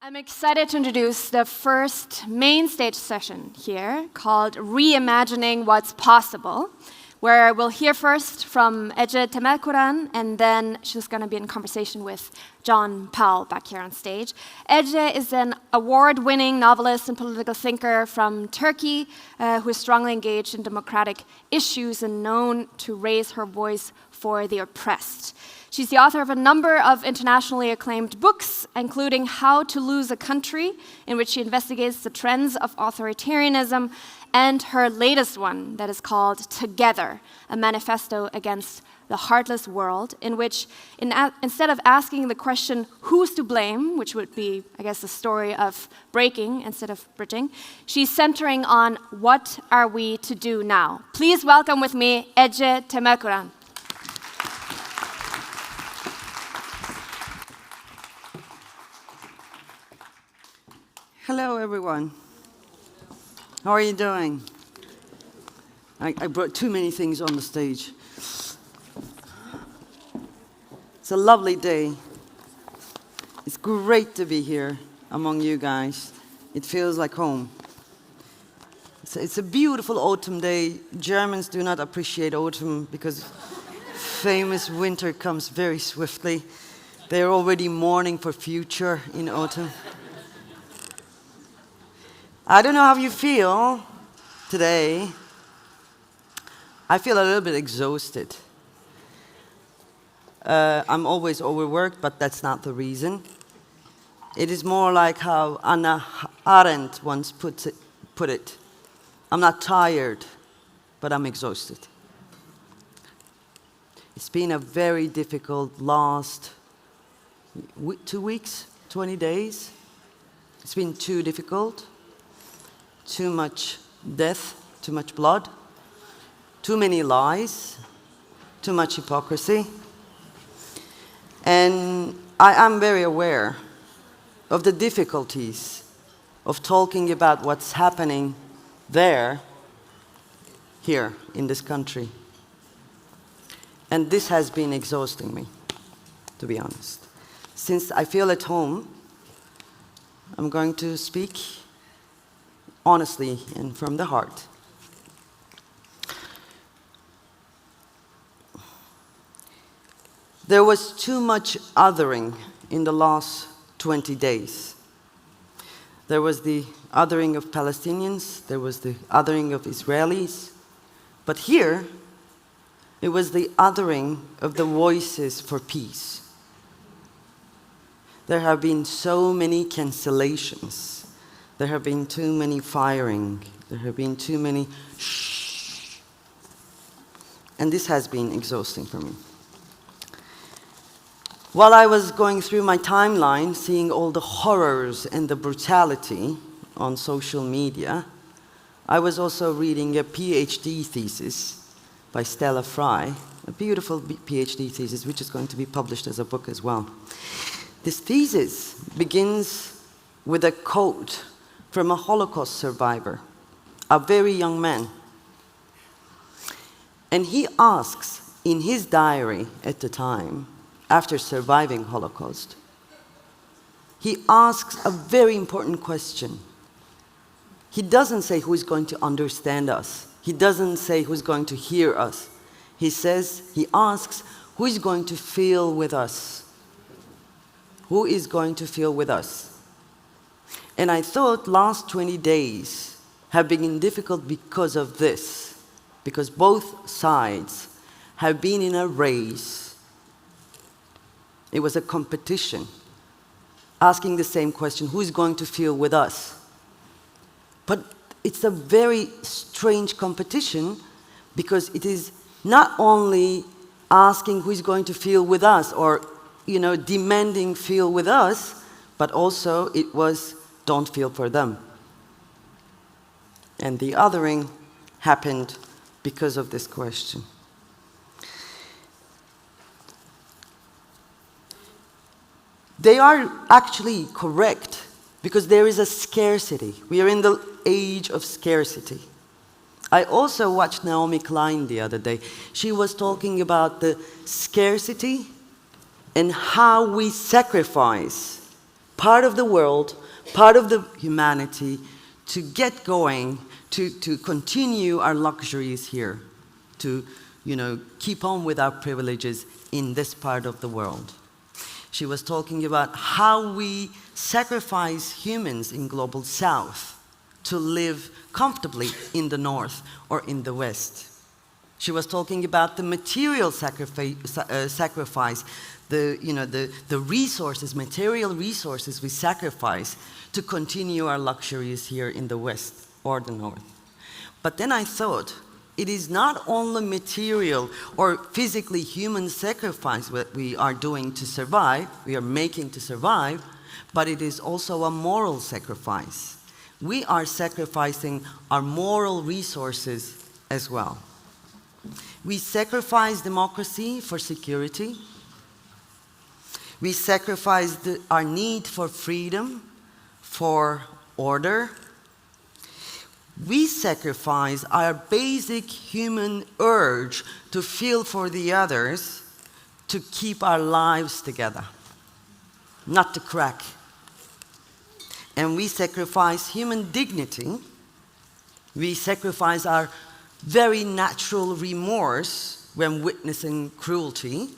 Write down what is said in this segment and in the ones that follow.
I'm excited to introduce the first main stage session here called Reimagining What's Possible, where we'll hear first from Ece Temelkuran, and then she's going to be in conversation with John Powell back here on stage. Ece is an award-winning novelist and political thinker from Turkey who is strongly engaged in democratic issues and known to raise her voice for the oppressed. She's the author of a number of internationally acclaimed books, including How to Lose a Country, in which she investigates the trends of authoritarianism, and her latest one that is called Together, a manifesto against the heartless world, in which instead of asking the question, who's to blame, which would be, I guess, the story of breaking instead of bridging, she's centering on what are we to do now. Please welcome with me Ece Temelkuran. Hello, everyone. How are you doing? I brought too many things on the stage. It's a lovely day. It's great to be here among you guys. It feels like home. It's a beautiful autumn day. Germans do not appreciate autumn because famous winter comes very swiftly. They're already mourning for future in autumn. I don't know how you feel today. I feel a little bit exhausted. I'm always overworked, but that's not the reason. It is more like how Hannah Arendt once put it. I'm not tired, but I'm exhausted. It's been a very difficult last 2 weeks, 20 days. It's been too difficult. Too much death, too much blood, too many lies, too much hypocrisy. And I am very aware of the difficulties of talking about what's happening here in this country. And this has been exhausting me, to be honest. Since I feel at home, I'm going to speak honestly and from the heart. There was too much othering in the last 20 days. There was the othering of Palestinians, there was the othering of Israelis, but here it was the othering of the voices for peace. There have been so many cancellations. There have been too many firing. There have been too many shh. And this has been exhausting for me. While I was going through my timeline, seeing all the horrors and the brutality on social media, I was also reading a PhD thesis by Stella Fry, a beautiful PhD thesis, which is going to be published as a book as well. This thesis begins with a quote from a Holocaust survivor, a very young man. And he asks in his diary at the time, after surviving Holocaust, he asks a very important question. He doesn't say who is going to understand us. He doesn't say who's going to hear us. He asks, who is going to feel with us? Who is going to feel with us? And I thought last 20 days have been difficult because of this, because both sides have been in a race. It was a competition, asking the same question, who is going to feel with us? But it's a very strange competition because it is not only asking who is going to feel with us or, demanding feel with us, but also it was don't feel for them. And the othering happened because of this question. They are actually correct because there is a scarcity. We are in the age of scarcity. I also watched Naomi Klein the other day. She was talking about the scarcity and how we sacrifice part of the world, part of the humanity, to get going, to continue our luxuries here, to keep on with our privileges in this part of the world. She was talking about how we sacrifice humans in Global South to live comfortably in the North or in the West. She was talking about the material sacrifice, the resources, material resources we sacrifice to continue our luxuries here in the West or the North. But then I thought, it is not only material or physically human sacrifice that we are doing to survive, we are making to survive, but it is also a moral sacrifice. We are sacrificing our moral resources as well. We sacrifice democracy for security. We sacrifice our need for freedom, for order. We sacrifice our basic human urge to feel for the others, to keep our lives together, not to crack. And we sacrifice human dignity. We sacrifice our very natural remorse when witnessing cruelty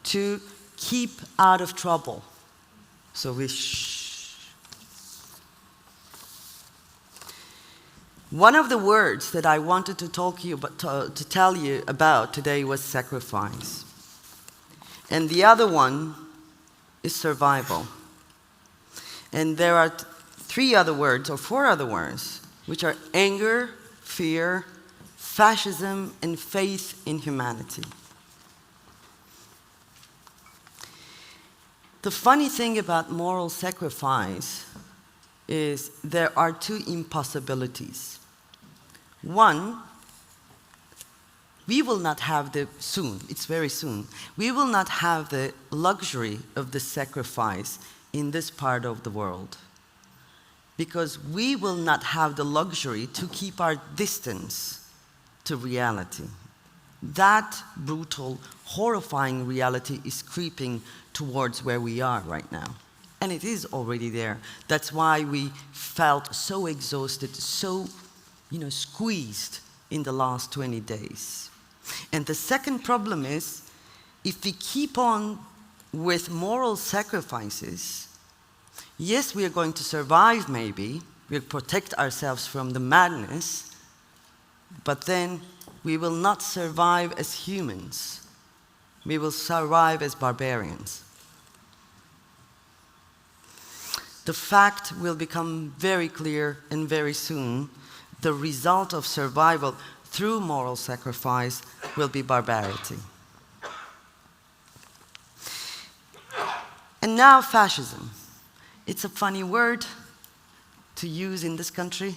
to keep out of trouble. So we shh. One of the words that I wanted to tell you about today was sacrifice. And the other one is survival. And there are 3 other words, or 4 other words, which are anger, fear, fascism, and faith in humanity. The funny thing about moral sacrifice is there are 2 impossibilities. One, we will not have it's very soon, we will not have the luxury of the sacrifice in this part of the world, because we will not have the luxury to keep our distance to reality. That brutal, horrifying reality is creeping towards where we are right now. And it is already there. That's why we felt so exhausted, so squeezed in the last 20 days. And the second problem is, if we keep on with moral sacrifices, yes, we are going to survive maybe, we'll protect ourselves from the madness, but then we will not survive as humans. We will survive as barbarians. The fact will become very clear and very soon. The result of survival through moral sacrifice will be barbarity. And now fascism. It's a funny word to use in this country,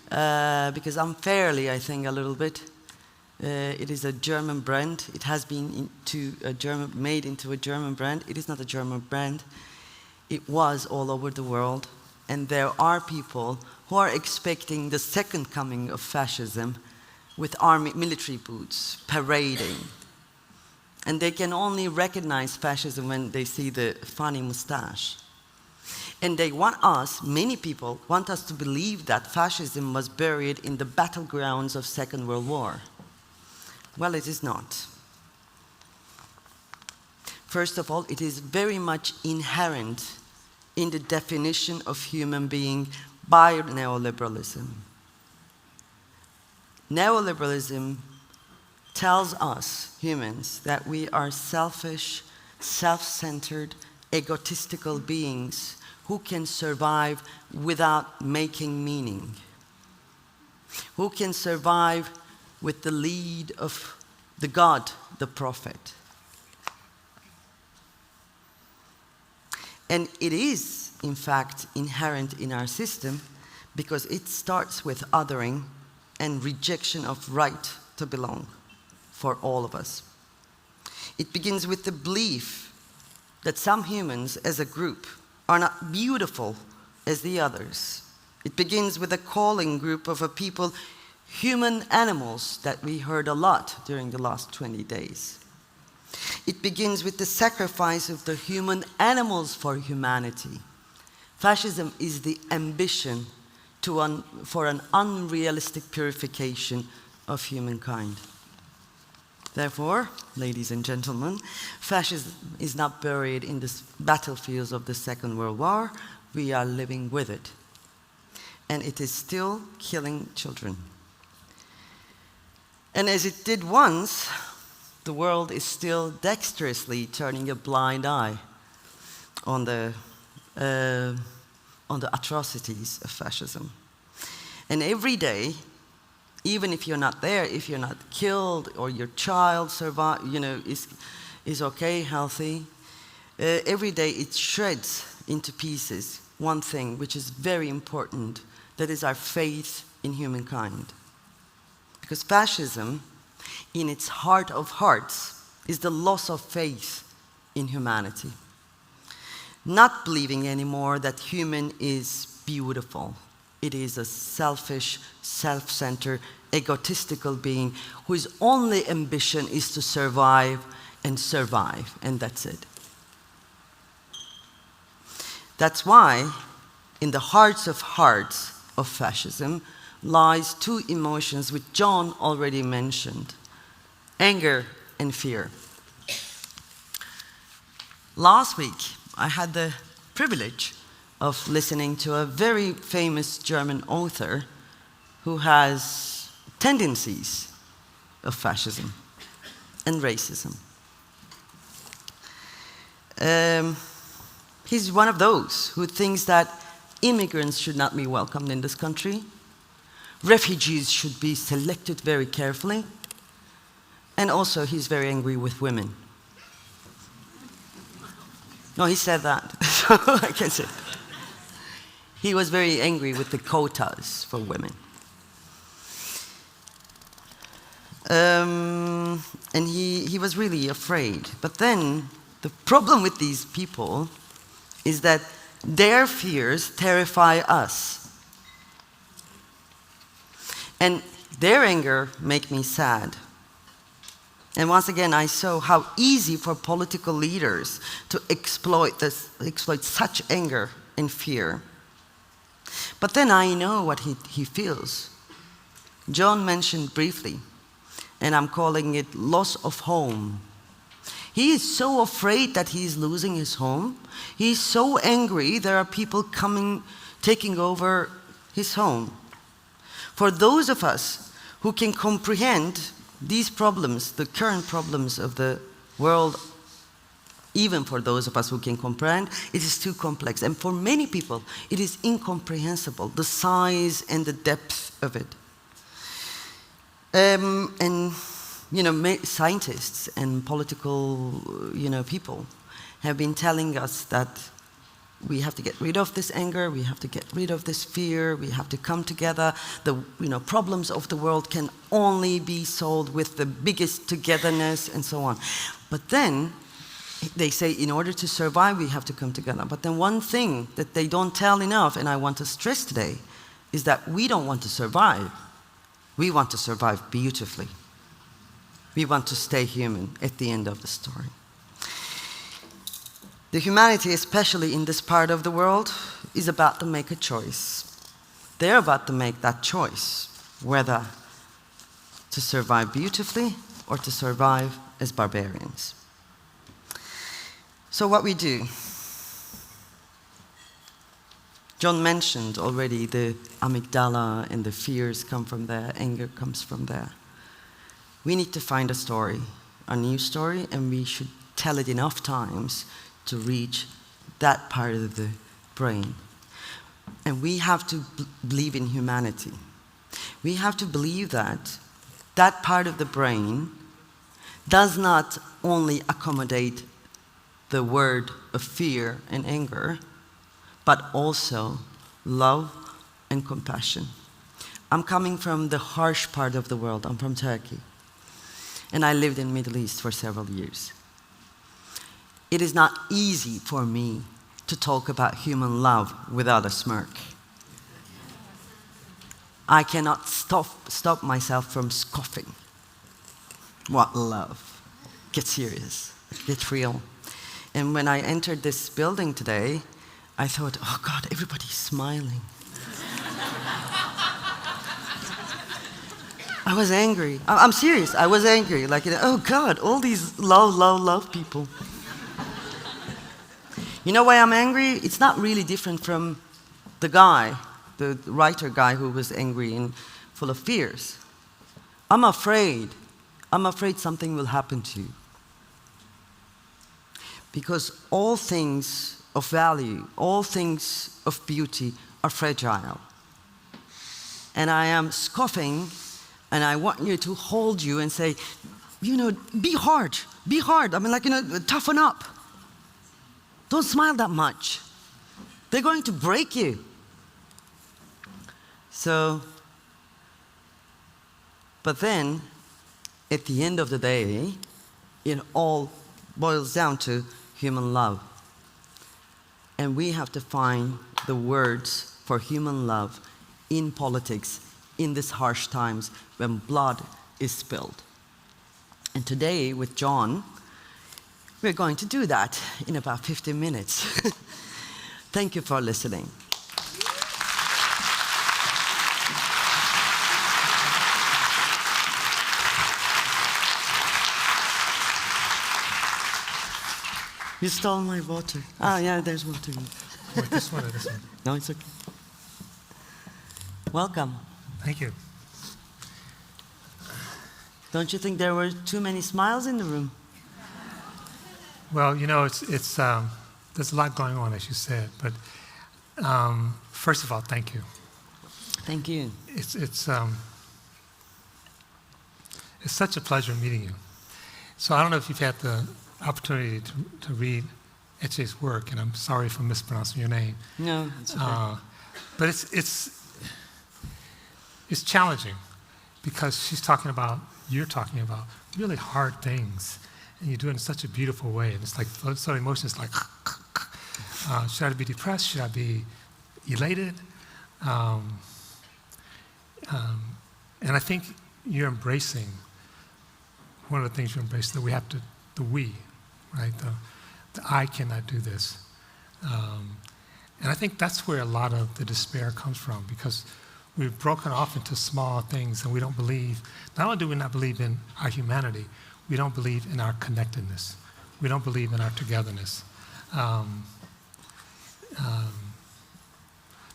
because unfairly, I think, a little bit. It is a German brand. It has been made into a German brand. It is not a German brand. It was all over the world. And there are people who are expecting the second coming of fascism with military boots, parading. And they can only recognize fascism when they see the funny mustache. And they want us, many people, want us to believe that fascism was buried in the battlegrounds of Second World War. Well, it is not. First of all, it is very much inherent in the definition of human being by neoliberalism. Neoliberalism tells us, humans, that we are selfish, self-centered, egotistical beings who can survive without making meaning, who can survive with the lead of the God, the prophet. And it is, in fact, inherent in our system because it starts with othering and rejection of right to belong for all of us. It begins with the belief that some humans as a group are not beautiful as the others. It begins with a calling group of a people, human animals, that we heard a lot during the last 20 days. It begins with the sacrifice of the human animals for humanity. Fascism is the ambition for an unrealistic purification of humankind. Therefore, ladies and gentlemen, fascism is not buried in the battlefields of the Second World War. We are living with it. And it is still killing children. And as it did once, the world is still dexterously turning a blind eye on the atrocities of fascism. And every day, even if you're not there, if you're not killed or your child is okay, healthy, every day it shreds into pieces one thing which is very important, that is our faith in humankind. Because fascism, in its heart of hearts, is the loss of faith in humanity. Not believing anymore that human is beautiful. It is a selfish, self-centered, egotistical being whose only ambition is to survive, and that's it. That's why, in the hearts of fascism, lies two emotions which John already mentioned: anger and fear. Last week, I had the privilege of listening to a very famous German author who has tendencies of fascism and racism. He's one of those who thinks that immigrants should not be welcomed in this country, refugees should be selected very carefully, and also he's very angry with women. No, he said that, so I can say. He was very angry with the quotas for women. And he was really afraid. But then, the problem with these people is that their fears terrify us. And their anger makes me sad. And once again, I saw how easy for political leaders to exploit such anger and fear. But then I know what he feels. John mentioned briefly, and I'm calling it loss of home. He is so afraid that he is losing his home. He is so angry there are people taking over his home. For those of us who can comprehend these problems, the current problems of the world, even for those of us who can comprehend, it is too complex. And for many people, it is incomprehensible, the size and the depth of it. Scientists and political, people have been telling us that we have to get rid of this anger, we have to get rid of this fear, we have to come together. The problems of the world can only be solved with the biggest togetherness and so on. But then they say in order to survive, we have to come together. But then one thing that they don't tell enough, and I want to stress today, is that we don't want to survive. We want to survive beautifully. We want to stay human at the end of the story. The humanity, especially in this part of the world, is about to make a choice. They're about to make that choice, whether to survive beautifully or to survive as barbarians. So what we do, John mentioned already the amygdala and the fears come from there, anger comes from there. We need to find a story, a new story, and we should tell it enough times to reach that part of the brain. And we have to believe in humanity. We have to believe that that part of the brain does not only accommodate the word of fear and anger, but also love and compassion. I'm coming from the harsh part of the world. I'm from Turkey. And I lived in the Middle East for several years. It is not easy for me to talk about human love without a smirk. I cannot stop myself from scoffing. What love? Get serious. get real. And when I entered this building today, I thought, oh God, everybody's smiling. I was angry. I'm serious, I was angry. Like, oh God, all these love people. You know why I'm angry? It's not really different from the guy, the writer guy who was angry and full of fears. I'm afraid something will happen to you. Because all things of value, all things of beauty are fragile. And I am scoffing, and I want you to hold you and say, be hard. I mean, toughen up. Don't smile that much. They're going to break you. But then, at the end of the day, it all boils down to human love. And we have to find the words for human love in politics in these harsh times when blood is spilled. And today, with John, we're going to do that in about 15 minutes. Thank you for listening. You stole my water. Ah, yeah, there's water. Wait, this one or this one? No, it's okay. Welcome. Thank you. Don't you think there were too many smiles in the room? Well, it's there's a lot going on, as you said. But first of all, thank you. Thank you. It's such a pleasure meeting you. So I don't know if you've had the opportunity to read Etche's work, and I'm sorry for mispronouncing your name. No, it's okay. But it's challenging because you're talking about really hard things, and you do it in such a beautiful way. And it's like, so emotions like, should I be depressed? Should I be elated? And I think you're embracing, one of the things you're embracing, that we have to, the we, right? The I cannot do this. And I think that's where a lot of the despair comes from, because we've broken off into small things, and we don't believe, not only do we not believe in our humanity, we don't believe in our connectedness. We don't believe in our togetherness.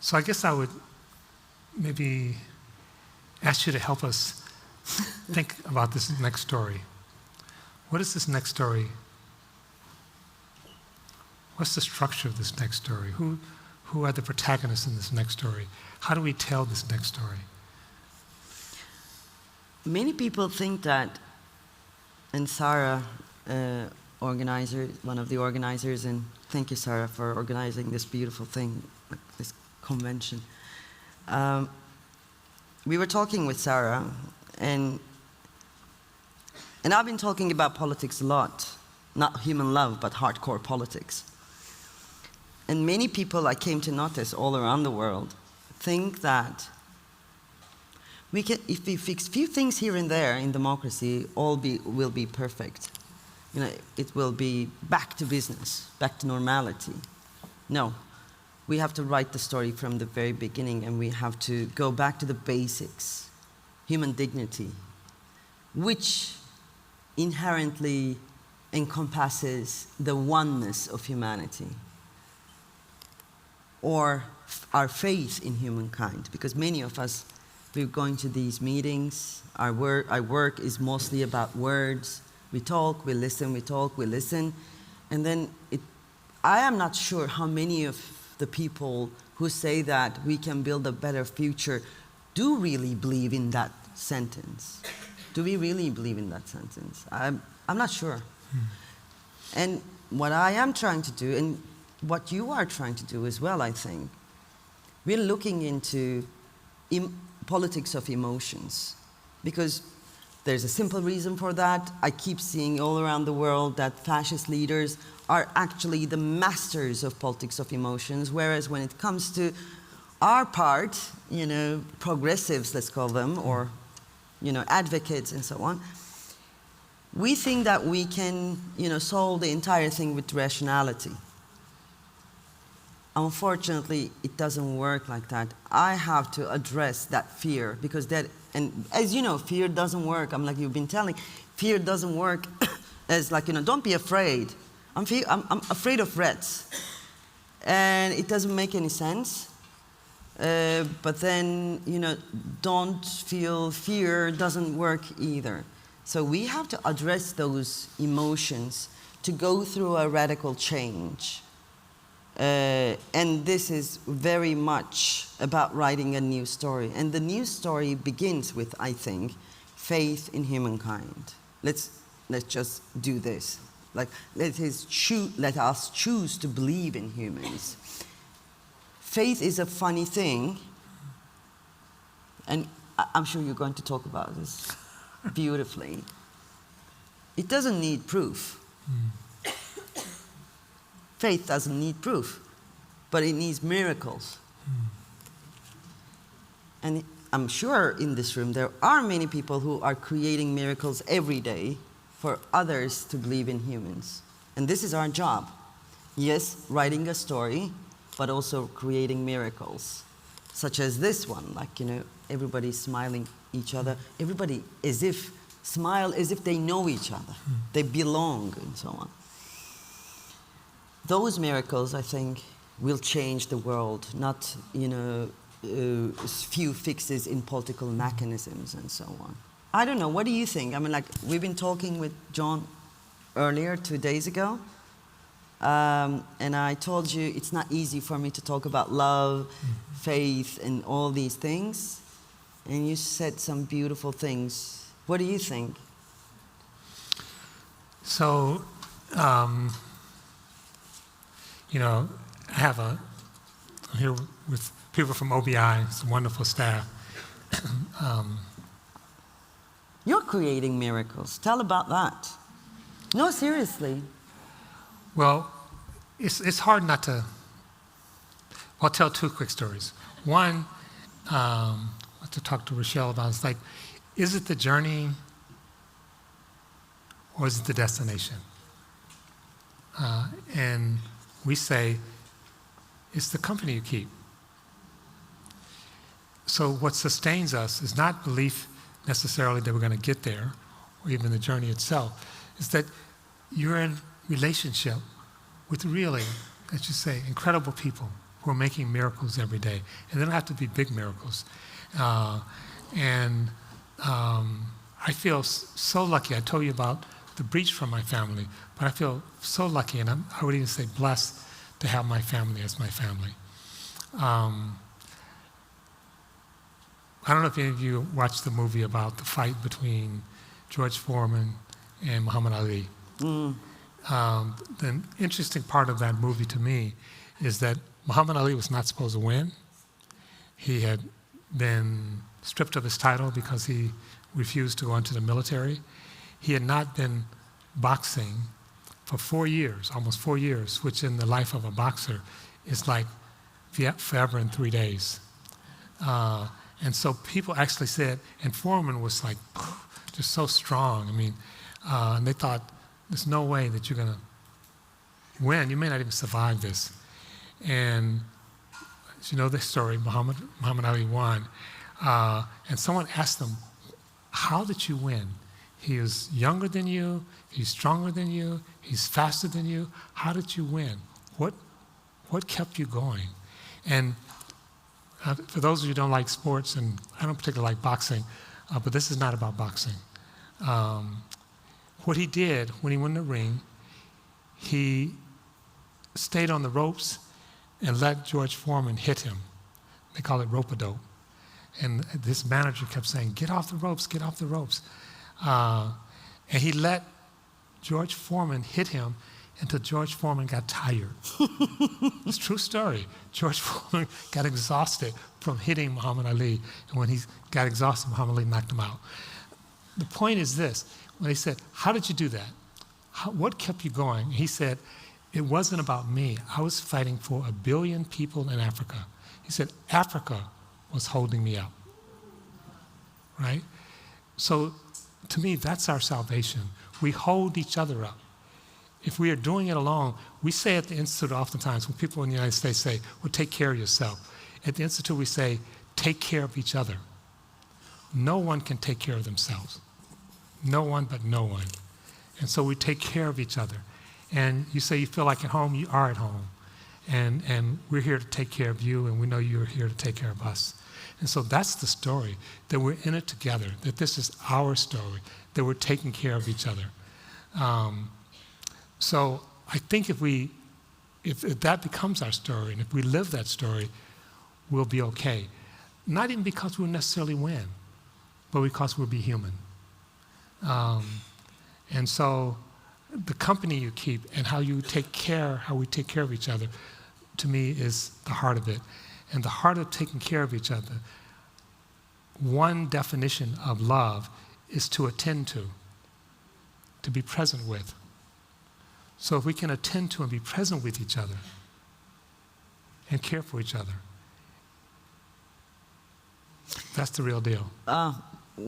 So I guess I would maybe ask you to help us think about this next story. What is this next story? What's the structure of this next story? Who are the protagonists in this next story? How do we tell this next story? Many people think that, and Sarah, one of the organizers, and thank you, Sarah, for organizing this beautiful thing, like this convention. We were talking with Sarah, and I've been talking about politics a lot, not human love, but hardcore politics. And many people I came to notice all around the world think that if we fix few things here and there in democracy, will be perfect. It will be back to business, back to normality. No, we have to write the story from the very beginning, and we have to go back to the basics, human dignity, which inherently encompasses the oneness of humanity, or our faith in humankind, because many of us, we're going to these meetings, our work is mostly about words. We talk, we listen, we talk, we listen, and then I am not sure how many of the people who say that we can build a better future do really believe in that sentence. Do we really believe in that sentence? I'm not sure. And what I am trying to do, and what you are trying to do as well, I think, we're looking into politics of emotions, because there's a simple reason for that. I keep seeing all around the world that fascist leaders are actually the masters of politics of emotions, whereas when it comes to our part, progressives, let's call them, or advocates and so on, We think that we can, solve the entire thing with rationality. Unfortunately, it doesn't work like that. I have to address that fear, because and as you know, fear doesn't work. I'm like you've been telling, fear doesn't work as like, don't be afraid. I'm afraid of rats. And it doesn't make any sense. But then, don't feel fear doesn't work either. So we have to address those emotions to go through a radical change. And this is very much about writing a new story. And the new story begins with, I think, faith in humankind. Let's just do this. Like, let us choose to believe in humans. Faith is a funny thing, and I'm sure you're going to talk about this beautifully. It doesn't need proof. Faith doesn't need proof, but it needs miracles. And I'm sure in this room there are many people who are creating miracles every day for others to believe in humans. And this is our job. Yes, writing a story, but also creating miracles, such as this one, like, everybody smiling each other. Everybody smile as if they know each other. They belong, and so on. Those miracles, I think, will change the world, not, few fixes in political mechanisms and so on. I don't know, what do you think? I mean, like, we've been talking with John earlier, 2 days ago, and I told you it's not easy for me to talk about love, faith, and all these things, and you said some beautiful things. What do you think? So, I'm here with people from OBI, it's a wonderful staff. You're creating miracles. Tell about that. No, seriously. Well, it's hard not to. I'll tell 2 quick stories. One, to talk to Rochelle about, it's like, is it the journey or is it the destination? And we say, it's the company you keep. So what sustains us is not belief necessarily that we're going to get there, or even the journey itself, is that you're in relationship with really, as you say, incredible people who are making miracles every day. And they don't have to be big miracles. I feel so lucky. I told you about the breach from my family, but I feel so lucky, and I would even say blessed to have my family as my family. I don't know if any of you watched the movie about the fight between George Foreman and Muhammad Ali. The interesting part of that movie to me is that Muhammad Ali was not supposed to win. He had been stripped of his title because he refused to go into the military. He had not been boxing for 4 years, almost 4 years, which in the life of a boxer is like forever in 3 days. And so people actually said, and Foreman was like, just so strong. I mean, and they thought, there's no way that you're going to win. You may not even survive this. And as you know the story, Muhammad Ali won. And someone asked him, how did you win? He is younger than you, he's stronger than you, he's faster than you. How did you win? What kept you going? And for those of you who don't like sports, and I don't particularly like boxing, but this is not about boxing. What he did when he went in the ring, he stayed on the ropes and let George Foreman hit him. They call it rope-a-dope. And this manager kept saying, get off the ropes, get off the ropes. And he let George Foreman hit him until George Foreman got tired. It's a true story. George Foreman got exhausted from hitting Muhammad Ali. And when he got exhausted, Muhammad Ali knocked him out. The point is this. When they said, how did you do that? What kept you going? He said, it wasn't about me. I was fighting for 1 billion people in Africa. He said, Africa was holding me up. Right? So to me, that's our salvation. we hold each other up. If we are doing it alone, we say at the Institute oftentimes, when people in the United States say, well, take care of yourself. At the Institute we say, take care of each other. No one can take care of themselves. No one but no one. And so we take care of each other. And you say you feel like at home, you are at home. And we're here to take care of you, and we know you're here to take care of us. And so that's the story, that we're in it together, that this is our story, that we're taking care of each other. So I think if that becomes our story, and if we live that story, we'll be okay. Not even because we'll necessarily win, but because we'll be human. And so the company you keep and how we take care of each other, to me, is the heart of it. And the heart of taking care of each other, one definition of love is to attend to be present with. So if we can attend to and be present with each other and care for each other, that's the real deal.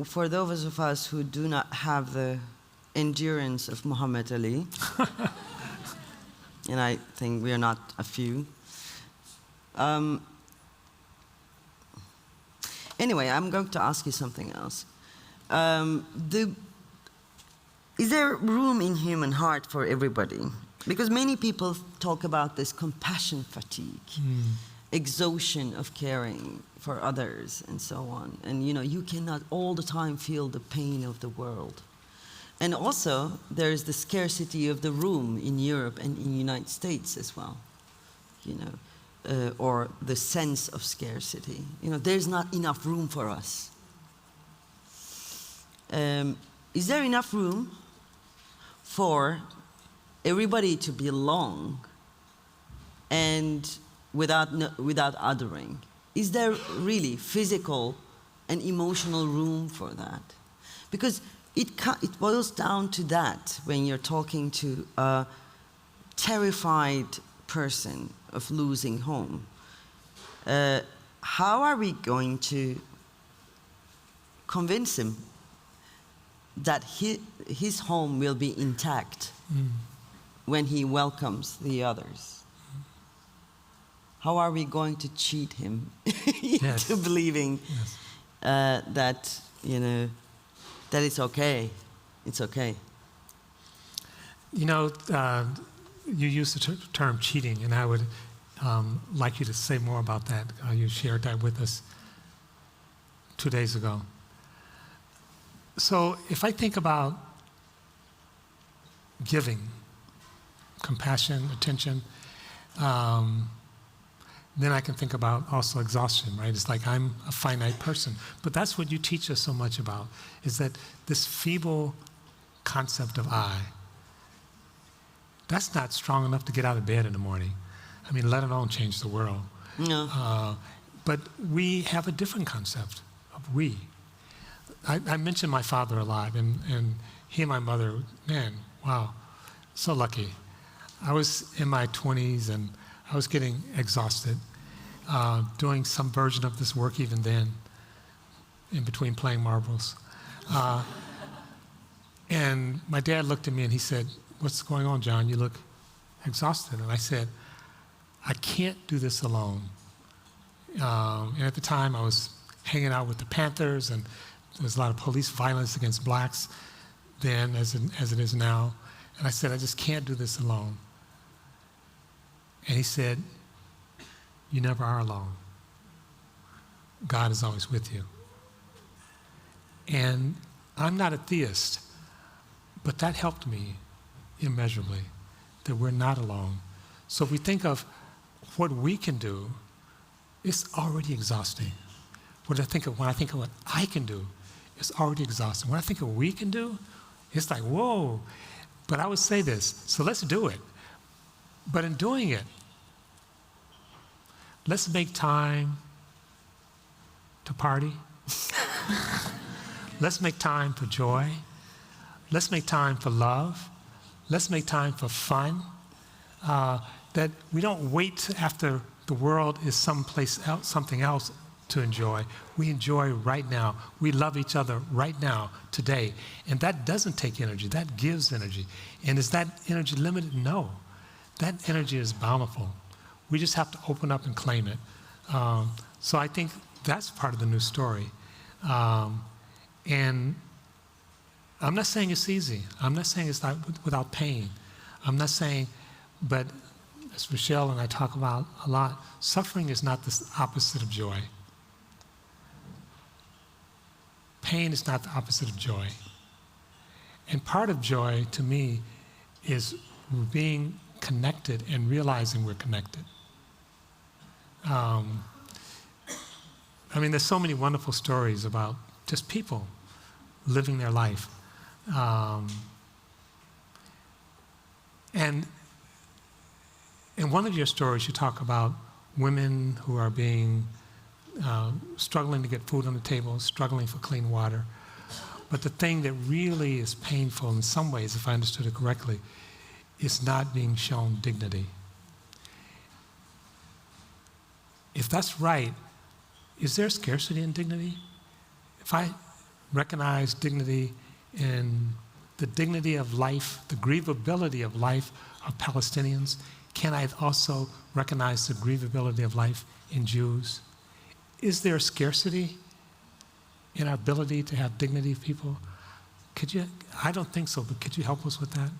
For those of us who do not have the endurance of Muhammad Ali, and I think we are not a few, anyway, I'm going to ask you something else. Is there room in human heart for everybody? Because many people talk about this compassion fatigue, exhaustion of caring for others, and so on. And you cannot all the time feel the pain of the world. And also, there is the scarcity of the room in Europe and in the United States as well, or the sense of scarcity. There's not enough room for us. Is there enough room for everybody to belong and without othering? Is there really physical and emotional room for that? Because it boils down to that when you're talking to a terrified person of losing home. How are we going to convince him that his home will be intact when he welcomes the others? How are we going to cheat him into believing that it's okay? It's okay. You used the term cheating, and I would like you to say more about that. You shared that with us 2 days ago. So if I think about giving, compassion, attention, then I can think about also exhaustion, right? It's like I'm a finite person. But that's what you teach us so much about, is that this feeble concept of I, that's not strong enough to get out of bed in the morning. I mean, let alone change the world. No. But we have a different concept of we. I mentioned my father a lot, and he and my mother, man, wow, so lucky. I was in my 20s, and I was getting exhausted, doing some version of this work even then, in between playing marbles. And my dad looked at me and he said, "What's going on, John? You look exhausted." And I said, "I can't do this alone." And at the time, I was hanging out with the Panthers, and there was a lot of police violence against blacks then, as it is now. And I said, "I just can't do this alone." And he said, "You never are alone. God is always with you." And I'm not a theist, but that helped me immeasurably, that we're not alone. So if we think of what we can do, it's already exhausting. When I think of what I can do, it's already exhausting. When I think of what we can do, it's like, whoa. But I would say this, so let's do it. But in doing it, let's make time to party. Let's make time for joy. Let's make time for love. Let's make time for fun. That we don't wait after the world is someplace else, something else, to enjoy. We enjoy right now. We love each other right now, today. And that doesn't take energy. That gives energy. And is that energy limited? No. That energy is bountiful. We just have to open up and claim it. So I think that's part of the new story. And I'm not saying it's easy. I'm not saying it's not without pain. I'm not saying, but as Rochelle and I talk about a lot, suffering is not the opposite of joy. Pain is not the opposite of joy. And part of joy, to me, is being connected and realizing we're connected. I mean, there's so many wonderful stories about just people living their life. And in one of your stories, you talk about women who are being, struggling to get food on the table, struggling for clean water. But the thing that really is painful in some ways, if I understood it correctly, is not being shown dignity. If that's right, is there scarcity in dignity? If I recognize dignity in the dignity of life, the grievability of life of Palestinians, can I also recognize the grievability of life in Jews? Is there a scarcity in our ability to have dignity of people? Could you, I don't think so, but could you help us with that?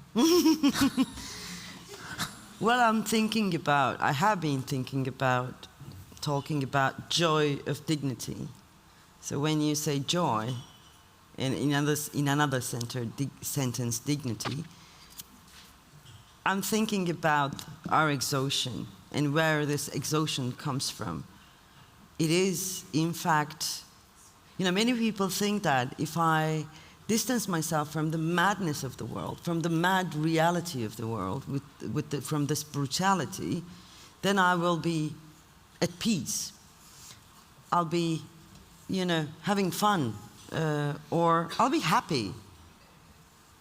Well, I have been thinking about talking about joy of dignity. So when you say joy, and in another sentence, dignity, I'm thinking about our exhaustion and where this exhaustion comes from. It is, in fact, many people think that if I distance myself from the madness of the world, from the mad reality of the world, from this brutality, then I will be at peace. I'll be, having fun, or I'll be happy,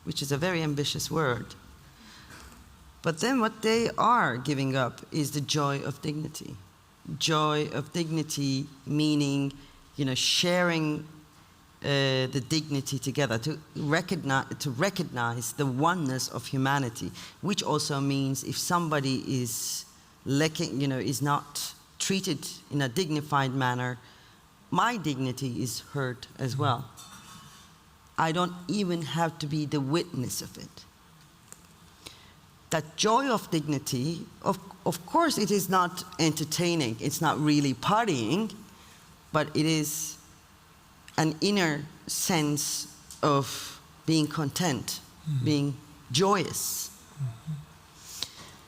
which is a very ambitious word. But then what they are giving up is the joy of dignity. Joy of dignity meaning, sharing the dignity together, to recognize the oneness of humanity, which also means if somebody is lacking, is not treated in a dignified manner, my dignity is hurt as well. I don't even have to be the witness of it. That joy of dignity, of course it is not entertaining, it's not really partying, but it is an inner sense of being content, being joyous.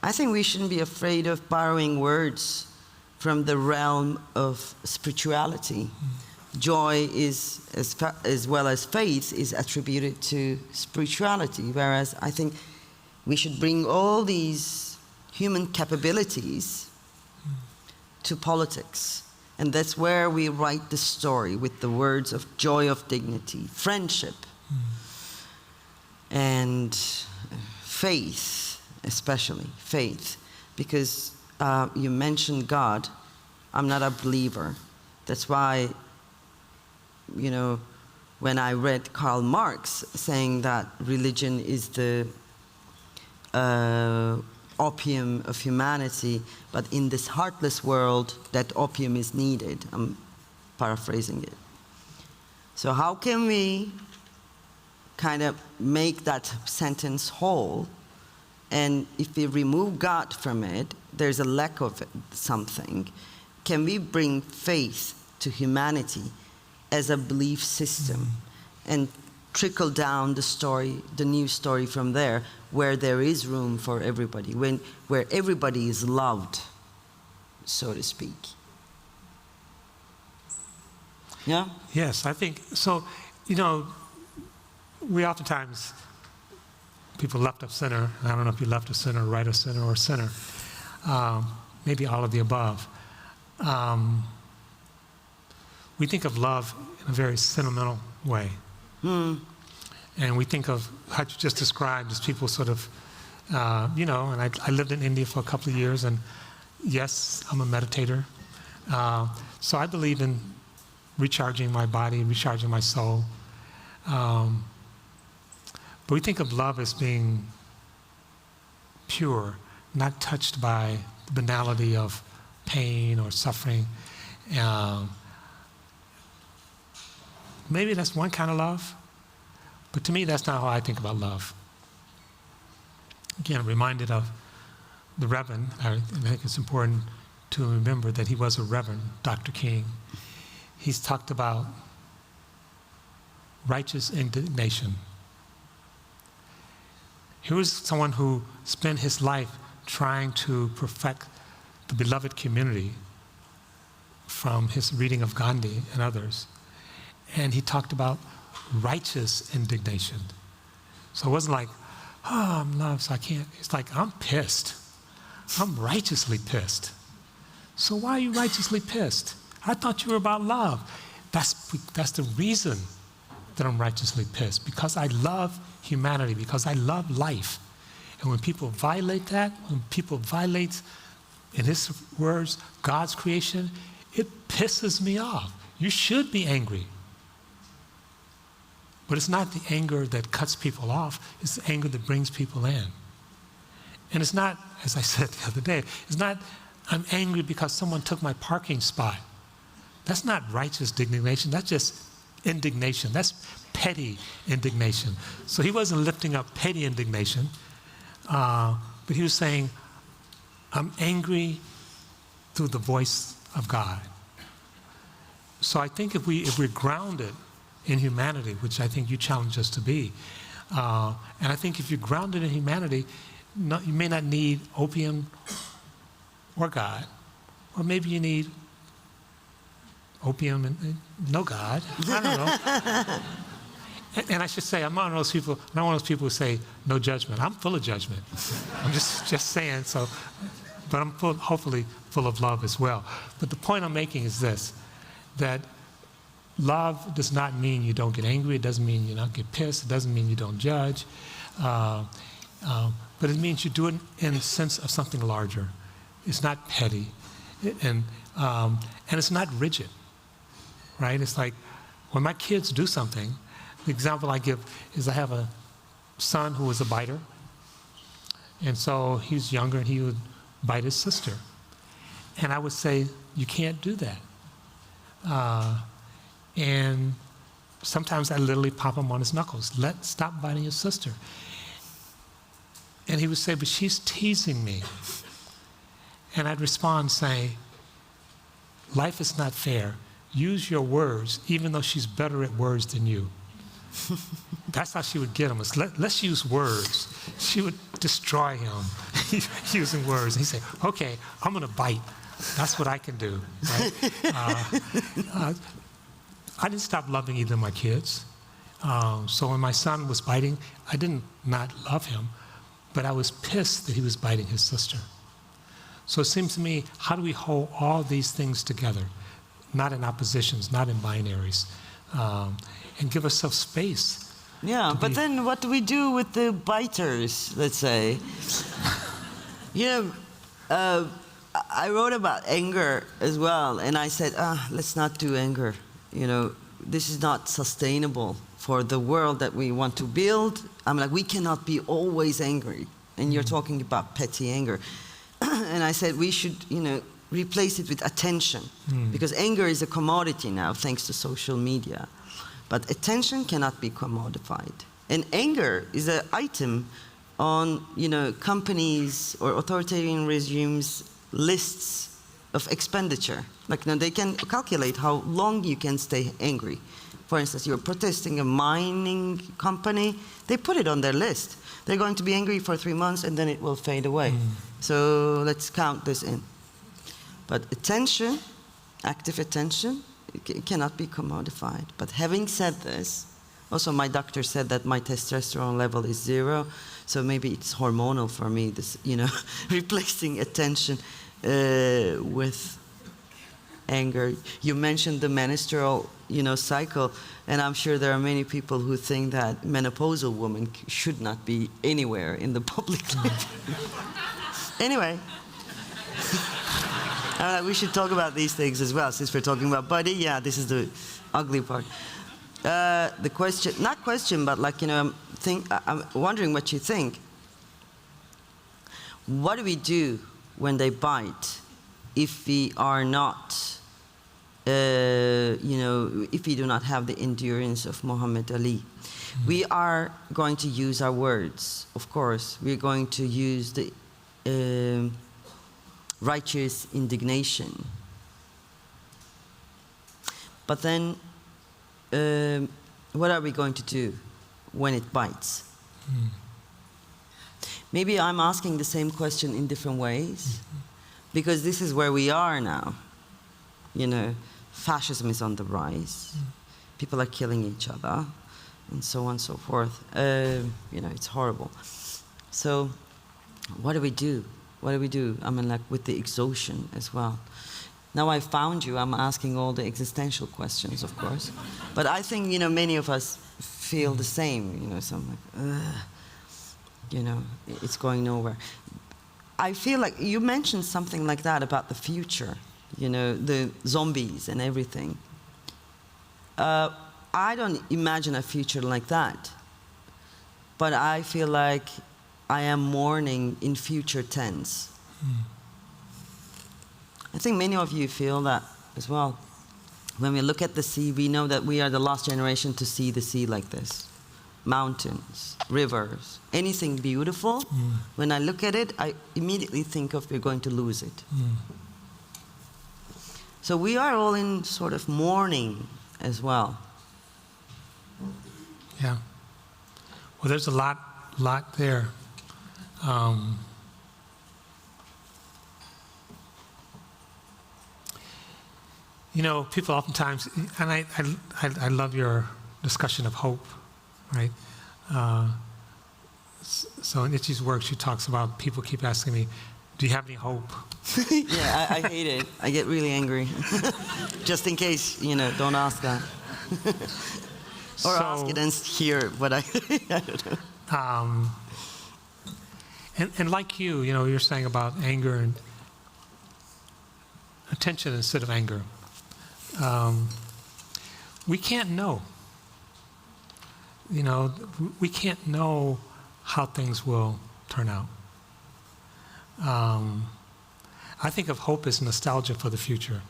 I think we shouldn't be afraid of borrowing words from the realm of spirituality. Joy is, as well as faith, is attributed to spirituality, whereas I think we should bring all these human capabilities to politics. And that's where we write the story, with the words of joy of dignity, friendship, and faith, especially faith. Because you mentioned God. I'm not a believer. That's why, when I read Karl Marx saying that religion is the opium of humanity, but in this heartless world, that opium is needed. I'm paraphrasing it. So how can we kind of make that sentence whole? And if we remove God from it, there's a lack of something. Can we bring faith to humanity as a belief system and trickle down the story, the new story from there, where there is room for everybody, where everybody is loved, so to speak? Yeah? Yes, I think so. We oftentimes, people left of center. I don't know if you left of center, right of center, or center. Maybe all of the above. We think of love in a very sentimental way. And we think of how you just described as people sort of, and I lived in India for a couple of years, and yes, I'm a meditator. So I believe in recharging my body, recharging my soul. But we think of love as being pure, not touched by the banality of pain or suffering. Maybe that's one kind of love, but to me that's not how I think about love. Again, I'm reminded of the Reverend. I think it's important to remember that he was a Reverend, Dr. King. He's talked about righteous indignation. Here was someone who spent his life trying to perfect the beloved community from his reading of Gandhi and others. And he talked about righteous indignation. So it wasn't like, oh, I'm loved, so I can't. It's like, I'm pissed. I'm righteously pissed. So why are you righteously pissed? I thought you were about love. That's the reason that I'm righteously pissed, because I love humanity, because I love life. And when people violate that, when people violate, in his words, God's creation, it pisses me off. You should be angry. But it's not the anger that cuts people off, it's the anger that brings people in. And it's not, as I said the other day, it's not, I'm angry because someone took my parking spot. That's not righteous indignation, that's just indignation. That's petty indignation. So he wasn't lifting up petty indignation, but he was saying, I'm angry through the voice of God. So I think if we're grounded in humanity, which I think you challenge us to be, and I think if you're grounded in humanity, you may not need opium or God, or maybe you need opium and no God. I don't know. And I should say, I'm not one of those people who say no judgment. I'm full of judgment. I'm just saying so, but I'm hopefully full of love as well. But the point I'm making is this, that love does not mean you don't get angry. It doesn't mean you don't get pissed. It doesn't mean you don't judge. But it means you do it in the sense of something larger. It's not petty, and it's not rigid. Right? It's like when my kids do something, the example I give is I have a son who was a biter. And so he was younger and he would bite his sister. And I would say, you can't do that. And sometimes I literally pop him on his knuckles. Stop biting your sister. And he would say, but she's teasing me. And I'd respond saying, life is not fair. Use your words, even though she's better at words than you. That's how she would get him. Let's use words. She would destroy him using words. And he'd say, okay, I'm going to bite. That's what I can do. Right? I didn't stop loving either of my kids. So when my son was biting, I didn't not love him, but I was pissed that he was biting his sister. So it seems to me, how do we hold all these things together? Not in oppositions, not in binaries, and give ourselves space. Yeah, but then what do we do with the biters, let's say? I wrote about anger as well, and I said, let's not do anger. This is not sustainable for the world that we want to build. I'm like, we cannot be always angry. And you're talking about petty anger. And I said we should, replace it with attention, because anger is a commodity now thanks to social media, but attention cannot be commodified. And anger is an item on companies or authoritarian regimes lists of expenditure. Like they can calculate how long you can stay angry. For instance, you're protesting a mining company, they put it on their list. They're going to be angry for 3 months and then it will fade away. So let's count this in. But attention, active attention, it cannot be commodified. But having said this, also my doctor said that my testosterone level is 0, so maybe it's hormonal for me, this, replacing attention with anger. You mentioned the menstrual, cycle, and I'm sure there are many people who think that menopausal women should not be anywhere in the public life. Anyway. We should talk about these things as well, since we're talking about body. Yeah, this is the ugly part. The question, not question, but like, I'm wondering what you think. What do we do when they bite if we are not, if we do not have the endurance of Muhammad Ali? We are going to use our words, of course. We're going to use the righteous indignation. But then, what are we going to do when it bites? Maybe I'm asking the same question in different ways, because this is where we are now. Fascism is on the rise. People are killing each other, and so on and so forth. It's horrible. So, what do we do? What do we do? I mean, like with the exhaustion as well. Now I found you, I'm asking all the existential questions, of course. But I think, many of us feel the same, so I'm like, it's going nowhere. I feel like you mentioned something like that about the future, the zombies and everything. I don't imagine a future like that. But I feel like I am mourning in future tense. I think many of you feel that as well. When we look at the sea, we know that we are the last generation to see the sea like this. Mountains, rivers, anything beautiful. When I look at it, I immediately think of we're going to lose it. So we are all in sort of mourning as well. Yeah. Well, there's a lot there. People oftentimes, and I love your discussion of hope, right? So in Ichi's work, she talks about people keep asking me, do you have any hope? Yeah, I hate it. I get really angry. Just in case, don't ask that. Or ask it and hear what I don't know. And like you're saying about anger and attention instead of anger. We can't know. We can't know how things will turn out. I think of hope as nostalgia for the future.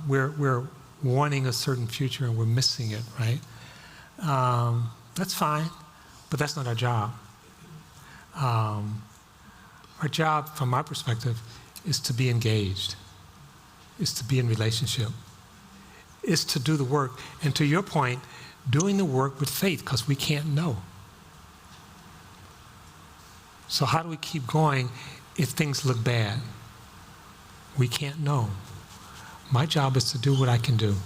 We're wanting a certain future and we're missing it, right? That's fine, but that's not our job. Our job, from my perspective, is to be engaged, is to be in relationship, is to do the work. And to your point, doing the work with faith, because we can't know. So how do we keep going if things look bad? We can't know. My job is to do what I can do.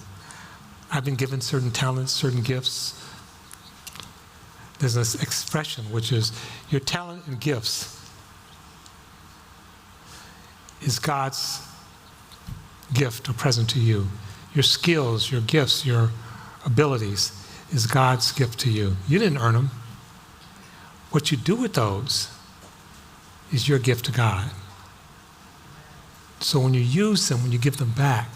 I've been given certain talents, certain gifts. There's this expression, which is your talent and gifts is God's gift or present to you. Your skills, your gifts, your abilities is God's gift to you. You didn't earn them. What you do with those is your gift to God. So when you use them, when you give them back.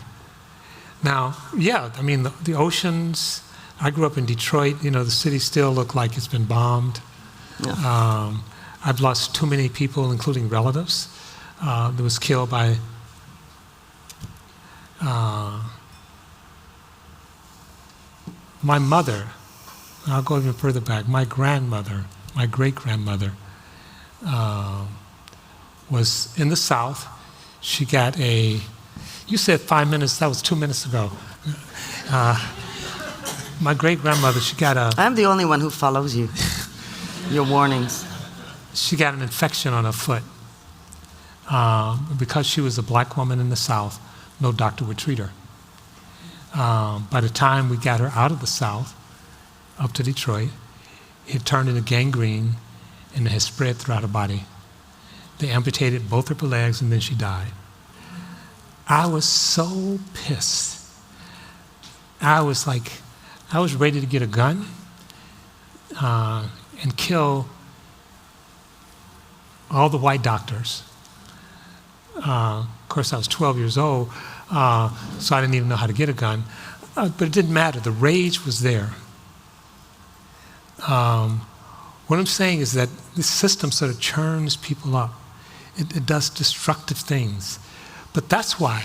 Now, the oceans, I grew up in Detroit, the city still looked like it's been bombed. Yeah. I've lost too many people, including relatives, that was killed by my mother. I'll go even further back. My grandmother, my great-grandmother, was in the South. She got you said 5 minutes, that was 2 minutes ago. My great-grandmother, she got I'm the only one who follows you, your warnings. She got an infection on her foot. Because she was a black woman in the South, no doctor would treat her. By the time we got her out of the South, up to Detroit, it turned into gangrene and it had spread throughout her body. They amputated both her legs and then she died. I was so pissed. I was ready to get a gun and kill all the white doctors Of course, I was 12 years old, so I didn't even know how to get a gun. But it didn't matter. The rage was there. What I'm saying is that this system sort of churns people up. It does destructive things. But that's why,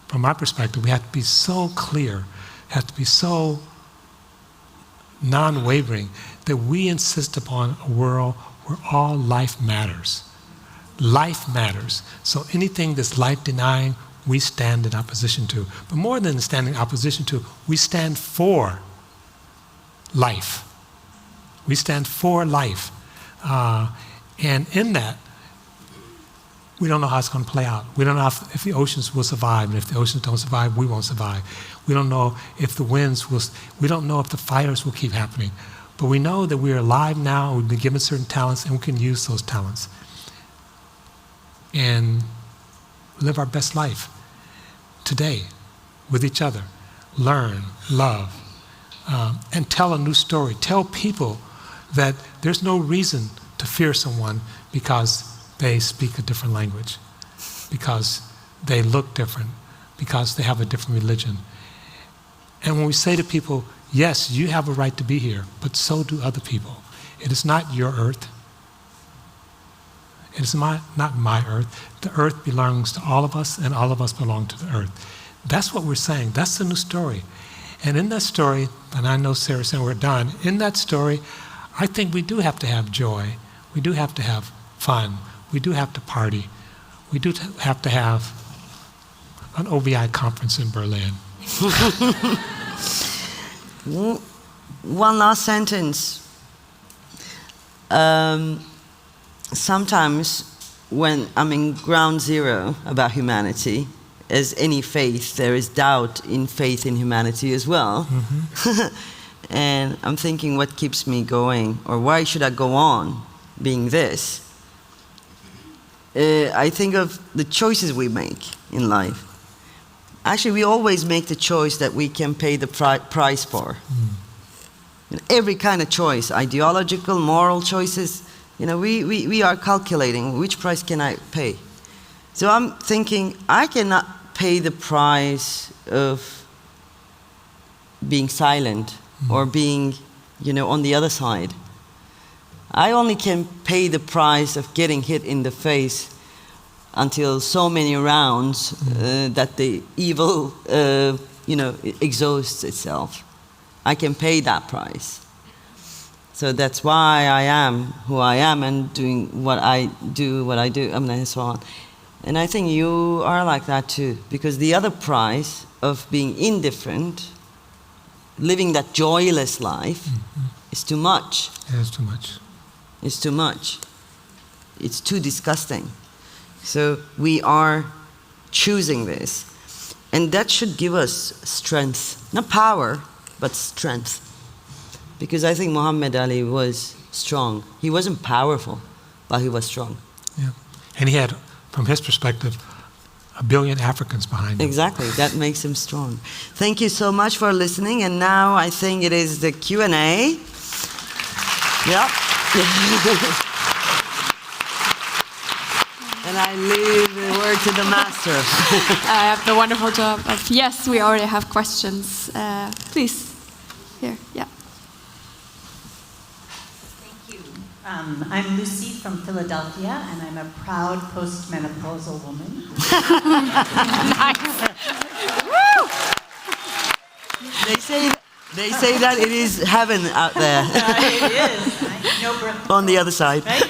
from my perspective, we have to be so clear, have to be so non-wavering, that we insist upon a world where all life matters. Life matters. So anything that's life-denying, we stand in opposition to. But more than standing in opposition to, we stand for life. We stand for life. And in that, we don't know how it's going to play out. We don't know if the oceans will survive, and if the oceans don't survive, we won't survive. We don't know if the winds will, we don't know if the fires will keep happening. But we know that we are alive now, we've been given certain talents, and we can use those talents. And live our best life today with each other. Learn, love, and tell a new story. Tell people that there's no reason to fear someone because they speak a different language, because they look different, because they have a different religion. And when we say to people, yes, you have a right to be here, but so do other people. It is not your earth. It is not my earth. The earth belongs to all of us, and all of us belong to the earth. That's what we're saying. That's the new story. And in that story, and I know Sarah said we're done, in that story, I think we do have to have joy. We do have to have fun. We do have to party. We do have to have an OBI conference in Berlin. One last sentence. Sometimes when I'm in ground zero about humanity, as any faith, there is doubt in faith in humanity as well. Mm-hmm. And I'm thinking, what keeps me going? Or why should I go on being this? I think of the choices we make in life. Actually, we always make the choice that we can pay the price for. Mm. Every kind of choice, ideological, moral choices, we are calculating which price can I pay. So I'm thinking, I cannot pay the price of being silent or being, on the other side. I only can pay the price of getting hit in the face until so many rounds that the evil, exhausts itself. I can pay that price. So that's why I am who I am and doing what I do, and so on. And I think you are like that too, because the other price of being indifferent, living that joyless life, is too much. It is too much. It's too much. It's too disgusting. So we are choosing this. And that should give us strength. Not power, but strength. Because I think Muhammad Ali was strong. He wasn't powerful, but he was strong. Yeah. And he had, from his perspective, 1 billion Africans behind him. Exactly. That makes him strong. Thank you so much for listening. And now I think it is the Q&A. Yep. And I leave the word to the master. I have the wonderful job of, yes, we already have questions. Please, here, yeah. Thank you. I'm Lucy from Philadelphia, and I'm a proud postmenopausal woman. Nice. They say that it is heaven out there. It is. Right? No birth. On the other side. Right?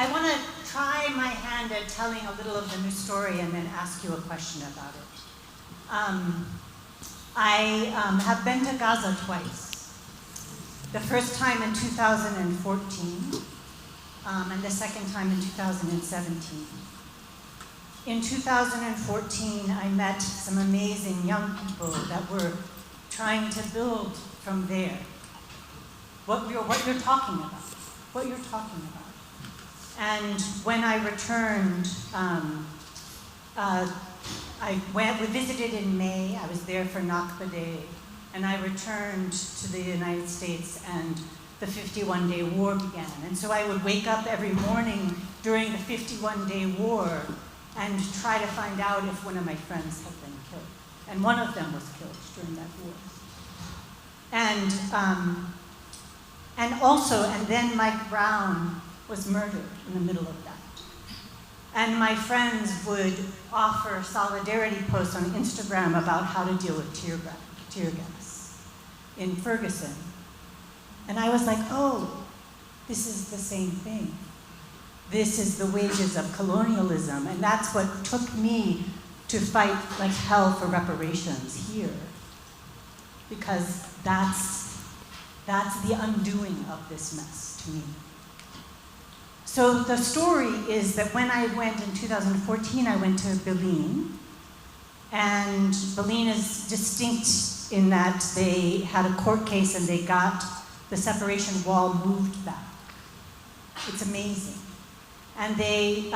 I want to try my hand at telling a little of the new story and then ask you a question about it. I have been to Gaza twice. The first time in 2014, and the second time in 2017. In 2014, I met some amazing young people that were trying to build from there. What you're talking about. What you're talking about. And when I returned, we visited in May. I was there for Nakba Day. And I returned to the United States, and the 51-day war began. And so I would wake up every morning during the 51-day war and try to find out if one of my friends had been killed. And one of them was killed during that war. And then Mike Brown was murdered in the middle of that. And my friends would offer solidarity posts on Instagram about how to deal with tear gas in Ferguson. And I was like, oh, this is the same thing. This is the wages of colonialism. And that's what took me to fight like hell for reparations here. Because that's the undoing of this mess to me. So the story is that when I went in 2014, I went to Berlin. And Berlin is distinct in that they had a court case and they got the separation wall moved back. It's amazing. And they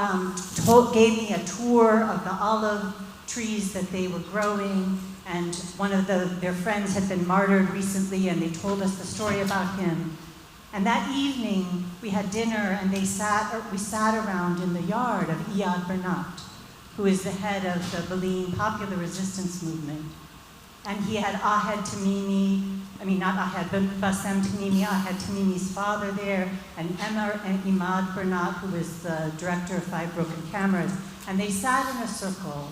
gave me a tour of the olive trees that they were growing, and one of their friends had been martyred recently, and they told us the story about him. And that evening, we had dinner, and we sat around in the yard of Iyad Bernat, who is the head of the Berlin Popular Resistance Movement. And he had Ahed Tamimi, not Ahed, but Bassem Tamimi, Ahed Tamimi's father there, and Emma and Imad Bernat, who was the director of 5 Broken Cameras. And they sat in a circle,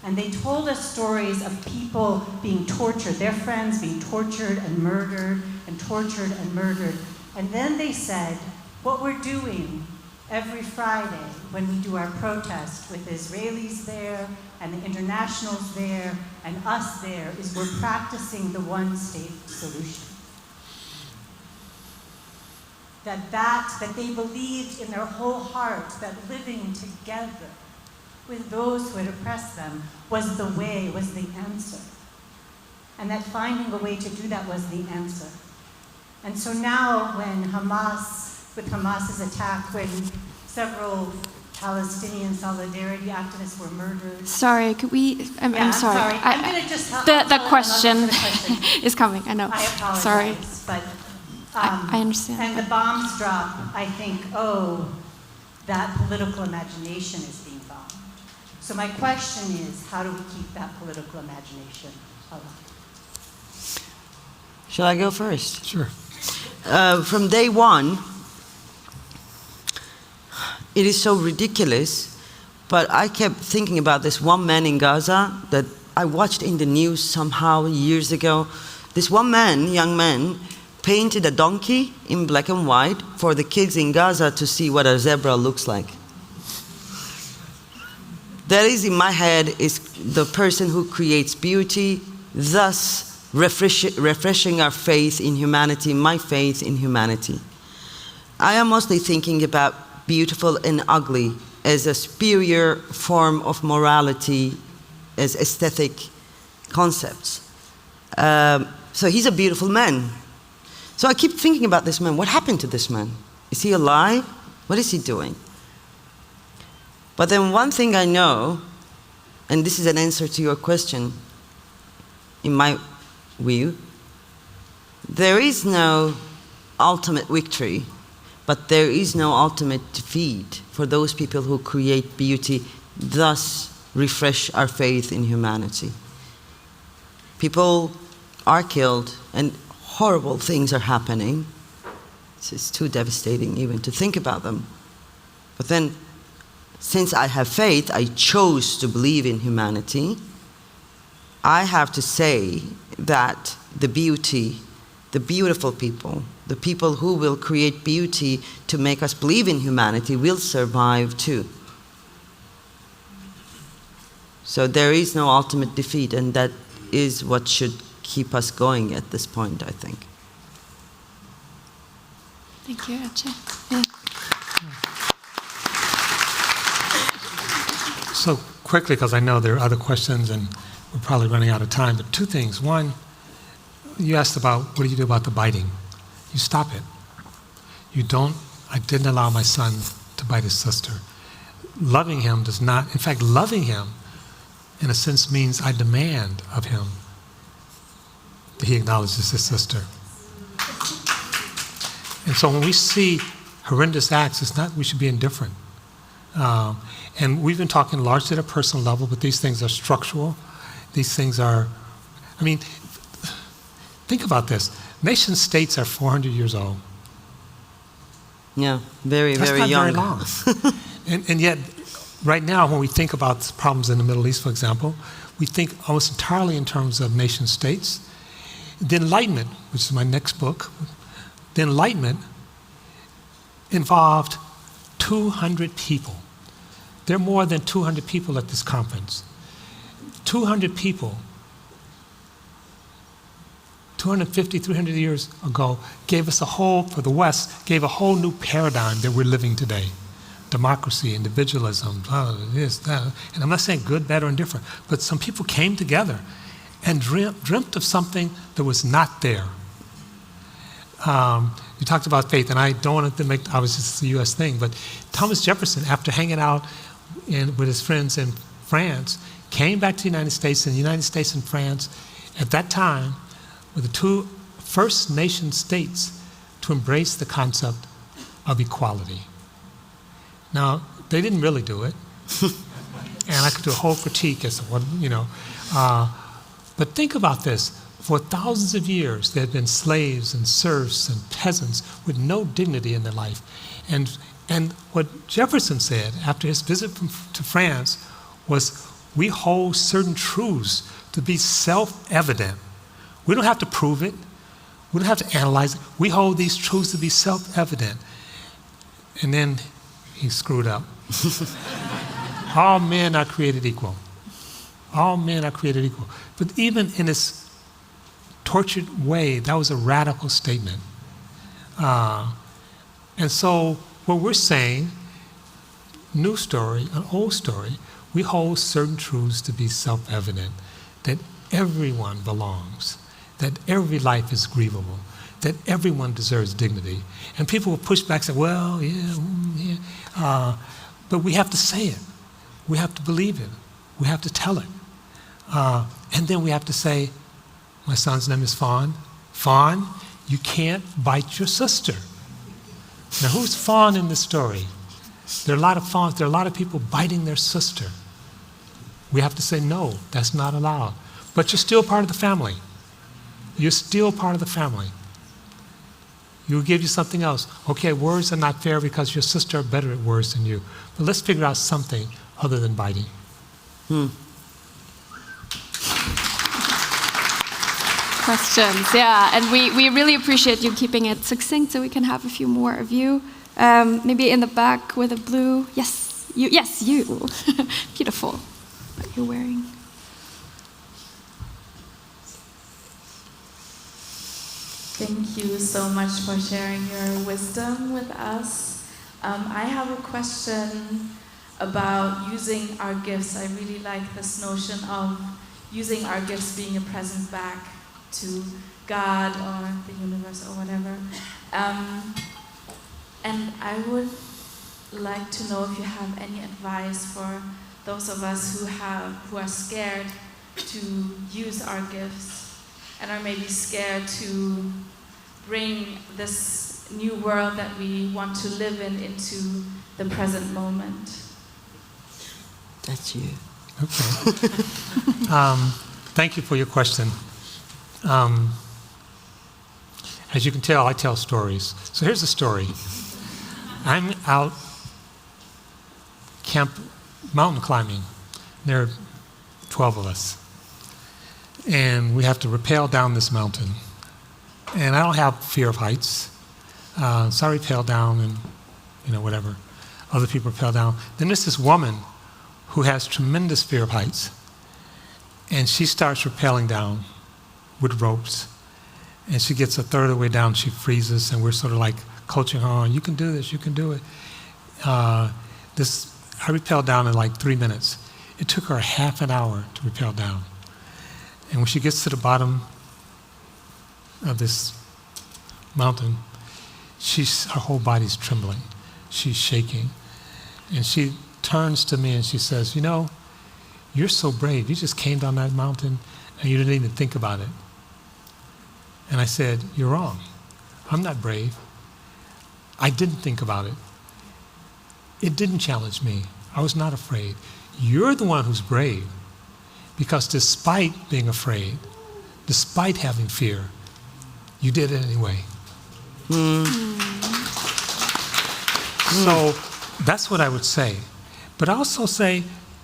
and they told us stories of people being tortured, their friends being tortured and murdered, and tortured and murdered. And then they said, what we're doing every Friday when we do our protest with Israelis there and the internationals there and us there is we're practicing the one-state solution. That they believed in their whole heart that living together with those who had oppressed them was the way, was the answer. And that finding a way to do that was the answer. And so now when with Hamas's attack, when several Palestinian solidarity activists were murdered. Sorry, could we? I'm sorry. I'm going to just help. The question is coming. I know. I apologize. Sorry. But I understand. And the bombs drop. I think, that political imagination is being bombed. So my question is, how do we keep that political imagination alive? Shall I go first? Sure. From day one, it is so ridiculous, but I kept thinking about this one man in Gaza that I watched in the news somehow years ago. This one man, young man, painted a donkey in black and white for the kids in Gaza to see what a zebra looks like. That is, in my head, is the person who creates beauty, thus refreshing our faith in humanity, my faith in humanity. I am mostly thinking about beautiful and ugly as a superior form of morality, as aesthetic concepts. So he's a beautiful man. So I keep thinking about this man. What happened to this man? Is he alive? What is he doing? But then one thing I know, and this is an answer to your question, in my view, there is no ultimate victory, but there is no ultimate defeat for those people who create beauty, thus refresh our faith in humanity. People are killed and horrible things are happening. It's too devastating even to think about them. But then, since I have faith, I chose to believe in humanity, I have to say that the beauty, the beautiful people, the people who will create beauty to make us believe in humanity will survive too. So there is no ultimate defeat, and that is what should keep us going at this point, I think. Thank you, Ache. Yeah. So quickly, because I know there are other questions and we're probably running out of time, but 2 things. One, you asked about what do you do about the biting? You stop it. I didn't allow my son to bite his sister. Loving him does not, in fact, loving him in a sense means I demand of him that he acknowledges his sister. And so when we see horrendous acts, it's not we should be indifferent. And we've been talking largely at a personal level, but these things are structural. These things are, I mean, think about this. Nation states are 400 years old. Yeah, very, That's very not young. very long. and yet, right now, when we think about problems in the Middle East, for example, we think almost entirely in terms of nation states. The Enlightenment, which is my next book, the Enlightenment involved 200 people. There are more than 200 people at this conference. 200 people, 250, 300 years ago, gave us for the West, gave a whole new paradigm that we're living today. Democracy, individualism, this, that. And I'm not saying good, bad, or indifferent, but some people came together and dreamt of something that was not there. You talked about faith, and I don't want to make, obviously, it's a U.S. thing, but Thomas Jefferson, after hanging out with his friends in France, came back to the United States, and the United States and France, at that time, were the two first nation states to embrace the concept of equality. Now, they didn't really do it, and I could do a whole critique as to what, but think about this. For thousands of years, there had been slaves and serfs and peasants with no dignity in their life. And what Jefferson said after his visit to France was, we hold certain truths to be self-evident. We don't have to prove it. We don't have to analyze it. We hold these truths to be self-evident. And then he screwed up. All men are created equal. All men are created equal. But even in this tortured way, that was a radical statement. And so what we're saying, new story, an old story, we hold certain truths to be self-evident, that everyone belongs, that every life is grievable, that everyone deserves dignity. And people will push back and say, well, yeah. But we have to say it. We have to believe it. We have to tell it. And then we have to say, my son's name is Fawn. Fawn, you can't bite your sister. Now, who's Fawn in this story? There are a lot of fawns. There are a lot of people biting their sister. We have to say, no, that's not allowed. But you're still part of the family. You're still part of the family. We'll give you something else. Okay, words are not fair because your sister are better at words than you. But let's figure out something other than biting. Questions, yeah. And we really appreciate you keeping it succinct so we can have a few more of you. Maybe in the back with a blue. Yes, you. Yes, you. Beautiful. What you're wearing. Thank you so much for sharing your wisdom with us. I have a question about using our gifts. I really like this notion of using our gifts being a present back to God or the universe or whatever. And I would like to know if you have any advice for those of us who are scared to use our gifts and are maybe scared to bring this new world that we want to live in into the present moment. That's you. Okay. Thank you for your question. As you can tell, I tell stories. So here's the story. I'm out mountain climbing. There are 12 of us. And we have to rappel down this mountain. And I don't have fear of heights. So I rappel down and, whatever. Other people rappel down. Then there's this woman who has tremendous fear of heights. And she starts rappelling down with ropes. And she gets a third of the way down, she freezes, and we're sort of like coaching her on, you can do this, you can do it. I rappelled down in like 3 minutes. It took her half an hour to rappel down. And when she gets to the bottom of this mountain, her whole body's trembling. She's shaking. And she turns to me and she says, you're so brave. You just came down that mountain and you didn't even think about it. And I said, you're wrong. I'm not brave. I didn't think about it. it didn't challenge me. I was not afraid. You're the one who's brave, because despite being afraid, despite having fear, you did it anyway. So that's what I would say. But I also say,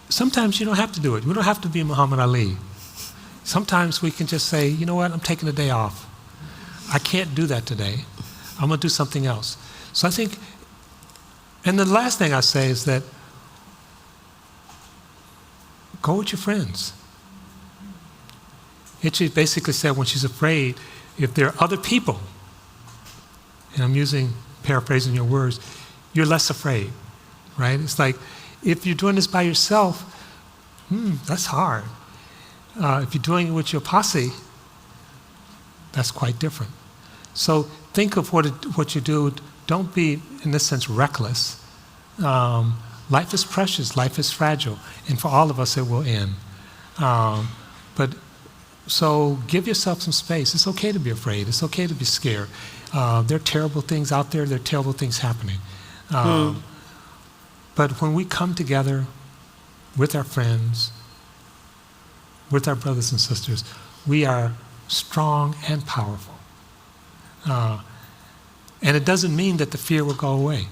sometimes you don't have to do it. We don't have to be Muhammad Ali. Sometimes we can just say, you know what, I'm taking a day off. I can't do that today. I'm going to do something else. So I think, and the last thing I say is that go with your friends. She basically said when she's afraid, if there are other people, and I'm paraphrasing your words, you're less afraid, right? It's like, if you're doing this by yourself, that's hard. If you're doing it with your posse, that's quite different. So think of what you do. Don't be, in this sense, reckless. Life is precious, life is fragile, and for all of us it will end. So give yourself some space. It's okay to be afraid. It's okay to be scared. There are terrible things out there. There are terrible things happening. But when we come together with our friends, with our brothers and sisters, we are strong and powerful. And it doesn't mean that the fear will go away.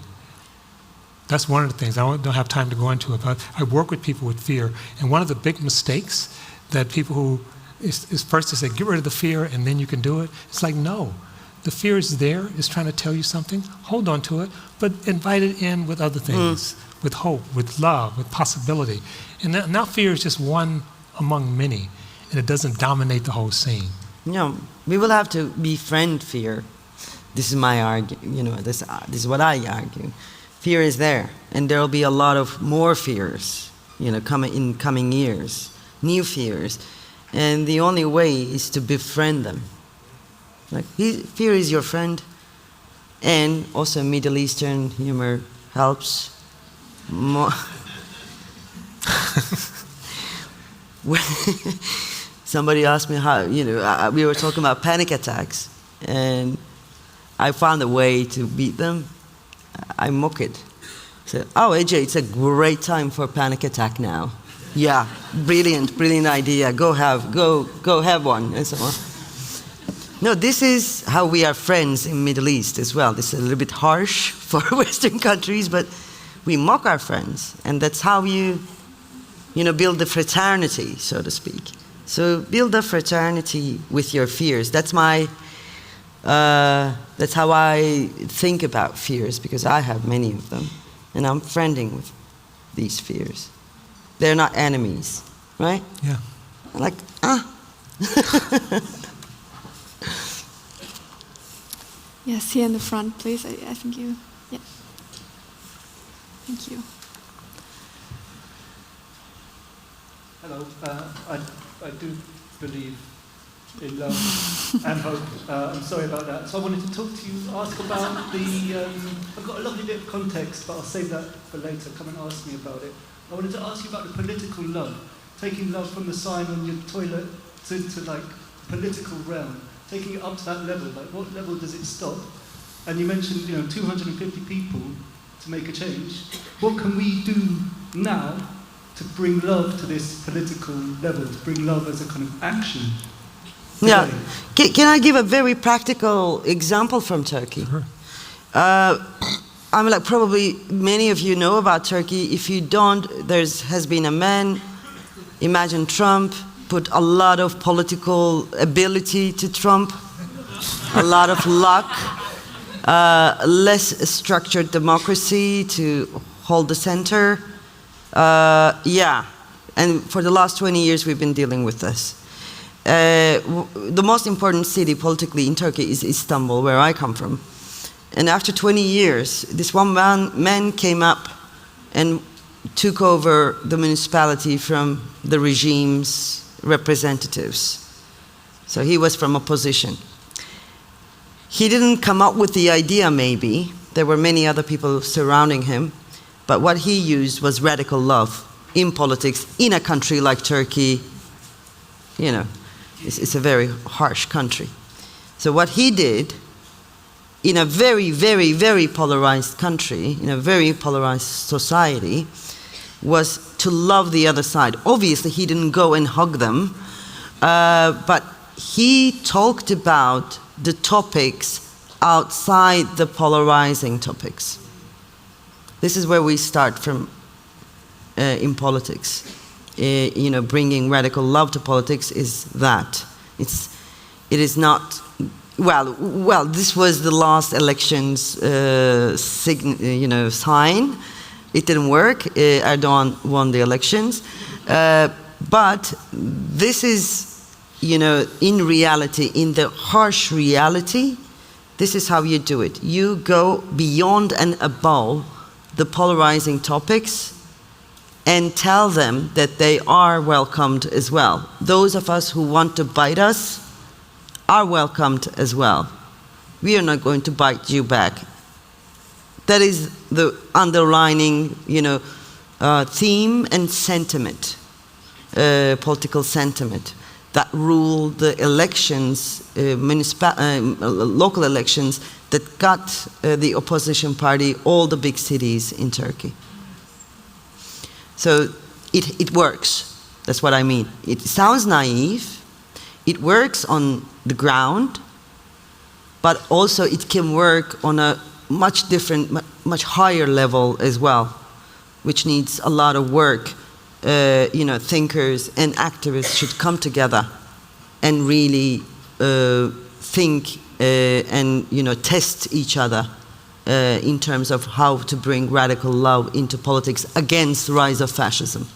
That's one of the things. I don't have time to go into it, but I work with people with fear. And one of the big mistakes that people who is first to say, get rid of the fear and then you can do it. It's like, no. The fear is there. It's trying to tell you something. Hold on to it, but invite it in with other things, with hope, with love, with possibility. And now fear is just one among many, and it doesn't dominate the whole scene. No, we will have to befriend fear. This is my argument. This is what I argue. Fear is there, and there will be a lot of more fears, coming years, new fears, and the only way is to befriend them. Like, fear is your friend, and also Middle Eastern humor helps. Somebody asked me how, we were talking about panic attacks, and I found a way to beat them. I mock it. So, AJ, it's a great time for a panic attack now. Yeah, brilliant idea. Go have one, and so on. No, this is how we are friends in Middle East as well. This is a little bit harsh for Western countries, but we mock our friends, and that's how you build the fraternity, so to speak. So build a fraternity with your fears. That's how I think about fears, because I have many of them, and I'm friending with these fears. They're not enemies, right? Yeah. I'm like, Yes, here in the front, please. I think you. Yeah. Thank you. Hello. I do believe in love and hope. I'm sorry about that. So I wanted to talk to you, ask about I've got a lovely bit of context, but I'll save that for later. Come and ask me about it. I wanted to ask you about the political love, taking love from the sign on your toilet to like political realm, taking it up to that level. Like, what level does it stop? And you mentioned 250 people to make a change. What can we do now to bring love to this political level, to bring love as a kind of action? Yeah. Can I give a very practical example from Turkey? Sure. Probably many of you know about Turkey. If you don't, has been a man, imagine Trump, put a lot of political ability to Trump, a lot of luck, less structured democracy to hold the center. And for the last 20 years we've been dealing with this. The most important city politically in Turkey is Istanbul, where I come from. And after 20 years, this one man came up and took over the municipality from the regime's representatives. So he was from opposition. He didn't come up with the idea, maybe. There were many other people surrounding him. But what he used was radical love in politics in a country like Turkey. It's a very harsh country. So what he did in a very, very, very polarized country, in a very polarized society, was to love the other side. Obviously, he didn't go and hug them, but he talked about the topics outside the polarizing topics. This is where we start from in politics. Bringing radical love to politics is that. It is not, well, this was the last election's sign. It didn't work. Erdogan won the elections. But this is, in reality, in the harsh reality, this is how you do it. You go beyond and above the polarizing topics and tell them that they are welcomed as well. Those of us who want to bite us are welcomed as well. We are not going to bite you back. That is the underlining, theme and sentiment, political sentiment that rule the elections, local elections that got the opposition party all the big cities in Turkey. So it works. That's what I mean. It sounds naive. It works on the ground, but also it can work on a much different, much higher level as well, which needs a lot of work. Thinkers and activists should come together and really think and test each other in terms of how to bring radical love into politics against the rise of fascism.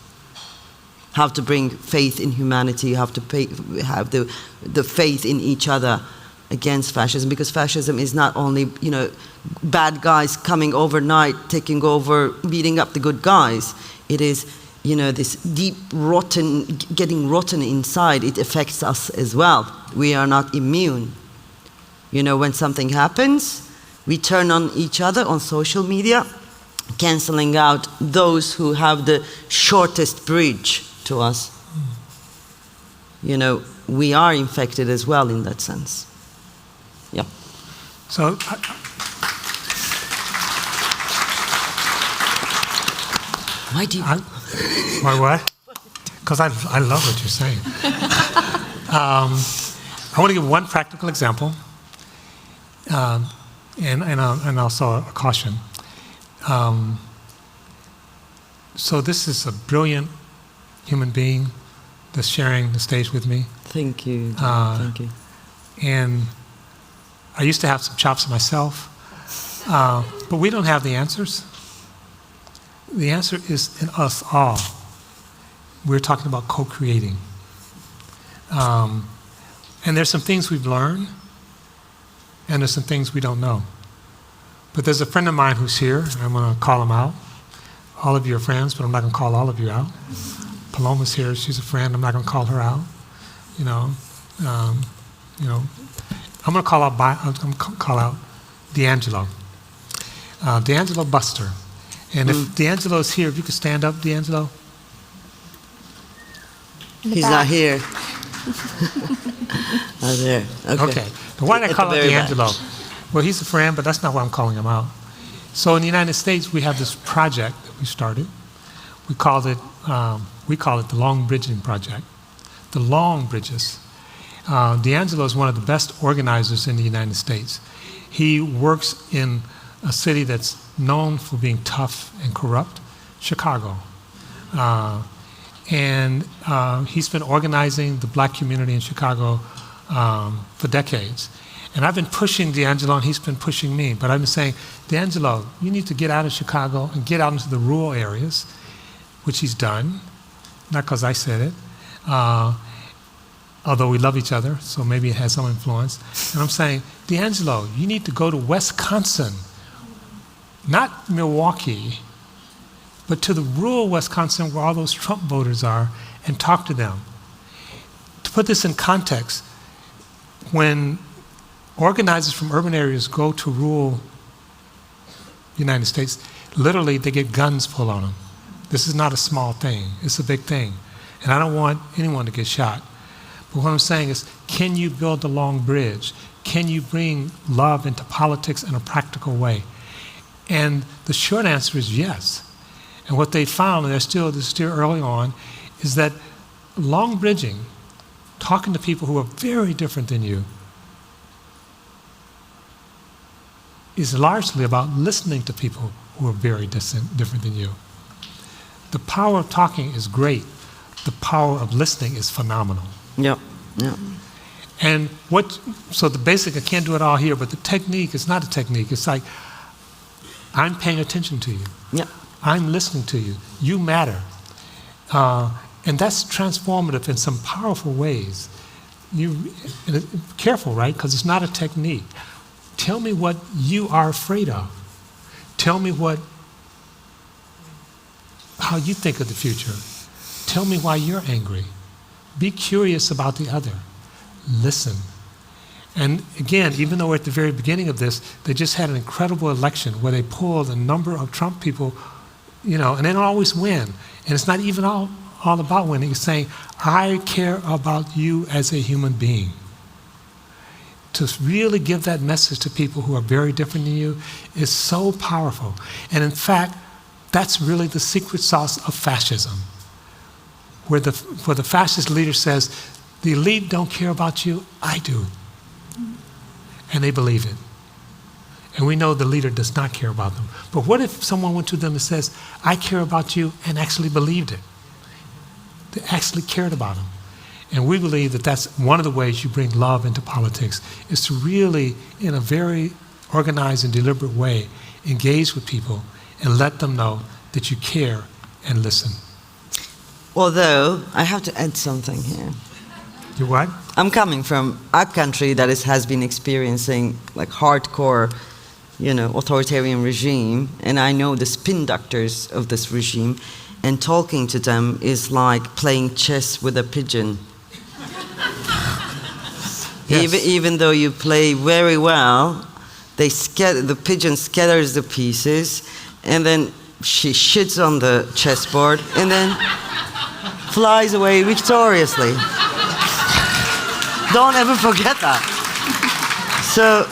How to bring faith in humanity, have the faith in each other against fascism, because fascism is not only bad guys coming overnight, taking over, beating up the good guys. It is this deep getting rotten inside. It affects us as well. We are not immune. When something happens, we turn on each other on social media, canceling out those who have the shortest bridge to us. We are infected as well in that sense. Yeah. So, why do you? Why what? Because I love what you're saying. I want to give one practical example, and also a caution. So this is a brilliant human being that's sharing the stage with me. Thank you. Thank you. And I used to have some chops myself, but we don't have the answers. The answer is in us all. We're talking about co-creating. And there's some things we've learned, and there's some things we don't know. But there's a friend of mine who's here, and I'm going to call him out. All of you are friends, but I'm not going to call all of you out. Paloma's here, she's a friend, I'm not going to call her out. I'm going to call out D'Angelo. D'Angelo Buster. And if D'Angelo's here, if you could stand up, D'Angelo. He's not here. Oh, there. Okay. But why did I call out D'Angelo? Back. Well, he's a friend, but that's not why I'm calling him out. So in the United States, we have this project that we started. We call it the Long Bridging Project. The Long Bridges. D'Angelo is one of the best organizers in the United States. He works in a city that's known for being tough and corrupt, Chicago. And he's been organizing the black community in Chicago for decades. And I've been pushing D'Angelo, and he's been pushing me. But I've been saying, D'Angelo, you need to get out of Chicago and get out into the rural areas, which he's done, not because I said it, although we love each other, so maybe it has some influence. And I'm saying, D'Angelo, you need to go to Wisconsin, not Milwaukee, but to the rural Wisconsin where all those Trump voters are, and talk to them. To put this in context, when organizers from urban areas go to rural United States, literally they get guns pulled on them. This is not a small thing, it's a big thing. And I don't want anyone to get shot. But what I'm saying is, can you build a long bridge? can you bring love into politics in a practical way? And the short answer is yes. And what they found, and they're still early on, is that long bridging, talking to people who are very different than you, is largely about listening to people who are very different than you. The power of talking is great. The power of listening is phenomenal. Yeah, yeah. And so the basic, I can't do it all here, but the technique is not a technique. It's like, I'm paying attention to you. Yeah. I'm listening to you. You matter. And that's transformative in some powerful ways. Careful, right? Because it's not a technique. Tell me what you are afraid of. Tell me how you think of the future. Tell me why you're angry. Be curious about the other. Listen. And again, even though we're at the very beginning of this, they just had an incredible election where they pulled a number of Trump people, and they don't always win. And it's not even all about winning. It's saying, I care about you as a human being. To really give that message to people who are very different than you is so powerful. And in fact, that's really the secret sauce of fascism. Where the fascist leader says, the elite don't care about you, I do. And they believe it. And we know the leader does not care about them. But what if someone went to them and says, I care about you, and actually believed it? They actually cared about them. And we believe that that's one of the ways you bring love into politics, is to really, in a very organized and deliberate way, engage with people and let them know that you care and listen. Although, I have to add something here. You what? I'm coming from a country that has been experiencing like hardcore, authoritarian regime, and I know the spin doctors of this regime, and talking to them is like playing chess with a pigeon. Yes. Even though you play very well, the pigeon scatters the pieces, and then she shits on the chessboard, and then flies away victoriously. Don't ever forget that. So,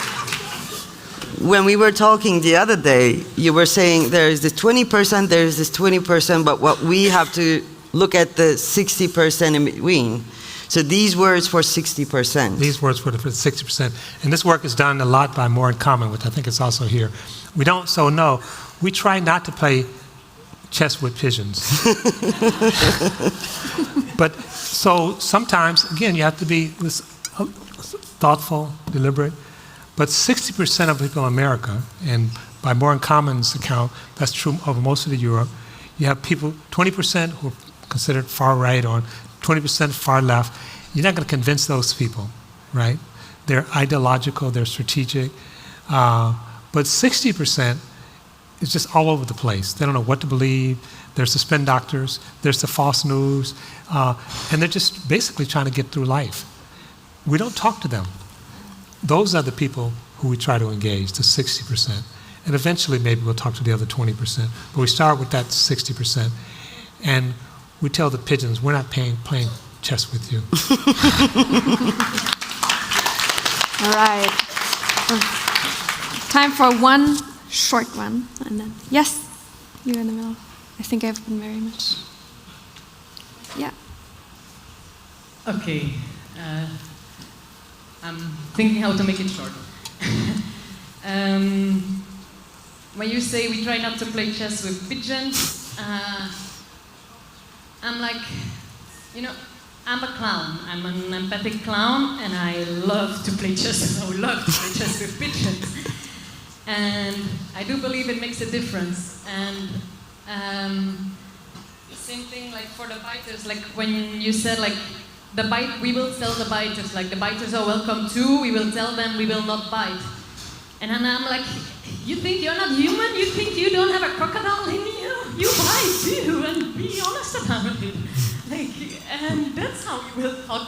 when we were talking the other day, you were saying there is this 20%, there is this 20%, but what we have to look at the 60% in between. So these words for 60%. These words for the 60%. And this work is done a lot by More in Common, which I think is also here. We try not to play chess with pigeons. But so sometimes, again, you have to be thoughtful, deliberate. But 60% of people in America, and by More in Common's account, that's true of most of Europe, you have people, 20% who are considered far right or 20% far left. You're not going to convince those people, right? They're ideological, they're strategic. But 60% is just all over the place. They don't know what to believe. There's the spin doctors, there's the false news, and they're just basically trying to get through life. We don't talk to them. Those are the people who we try to engage, the 60%. And eventually maybe we'll talk to the other 20%. But we start with that 60%. And we tell the pigeons, we're not playing chess with you. All right. Time for one short one. And then, yes, you in the middle. I think I've been very much. Yeah. Okay. I'm thinking how to make it short. When you say we try not to play chess with pigeons, I'm like, I'm a clown. I'm an empathic clown, and I love to play chess. I would love to play chess with pigeons. And I do believe it makes a difference. And same thing like for the biters, like when you said like, we will tell the biters, like the biters are welcome too, we will tell them we will not bite. And then I'm like, you think you're not human? You think you don't have a crocodile in you? You bite too, and be honest about it. And that's how we will talk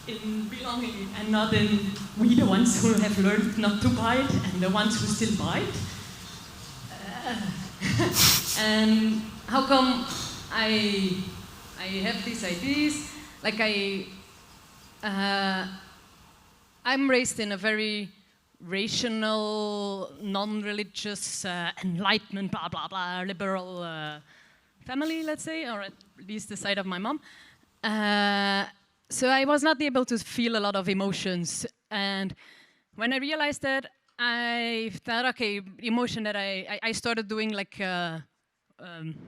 in belonging, and not in we the ones who have learned not to bite, and the ones who still bite. And how come I have these ideas? Like I'm raised in a very rational, non-religious, enlightenment, blah, blah, blah, liberal family, let's say, or at least the side of my mom. So I was not able to feel a lot of emotions. And when I realized that, I thought, okay, emotion that I started doing like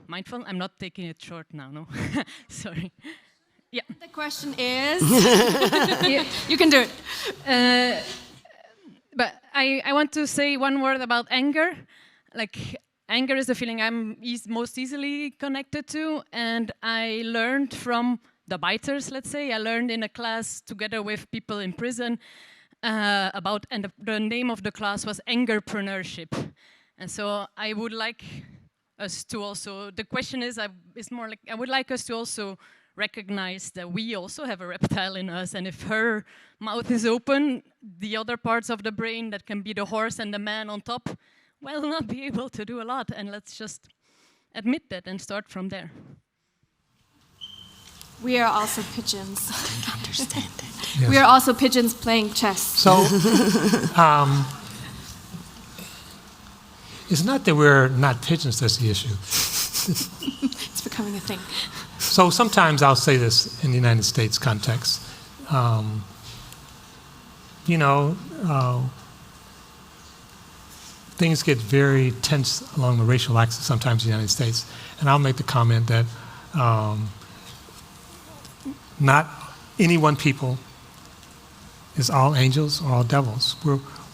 mindful. I'm not taking it short now, no? Sorry. Yeah. The question is, you can do it. But I want to say one word about anger. Like, anger is the feeling I'm most easily connected to, and I learned from the biters, let's say. I learned in a class together with people in prison about, and the name of the class was Angerpreneurship. And so I would like us to also, the question is more like, I would like us to also recognize that we also have a reptile in us, and if her mouth is open, the other parts of the brain that can be the horse and the man on top will not be able to do a lot, and let's just admit that and start from there. We are also pigeons. Understand it. Yes. We are also pigeons playing chess. So, it's not that we're not pigeons that's the issue. It's becoming a thing. So sometimes I'll say this in the United States context. Things get very tense along the racial axis sometimes in the United States. And I'll make the comment that not any one people is all angels or all devils.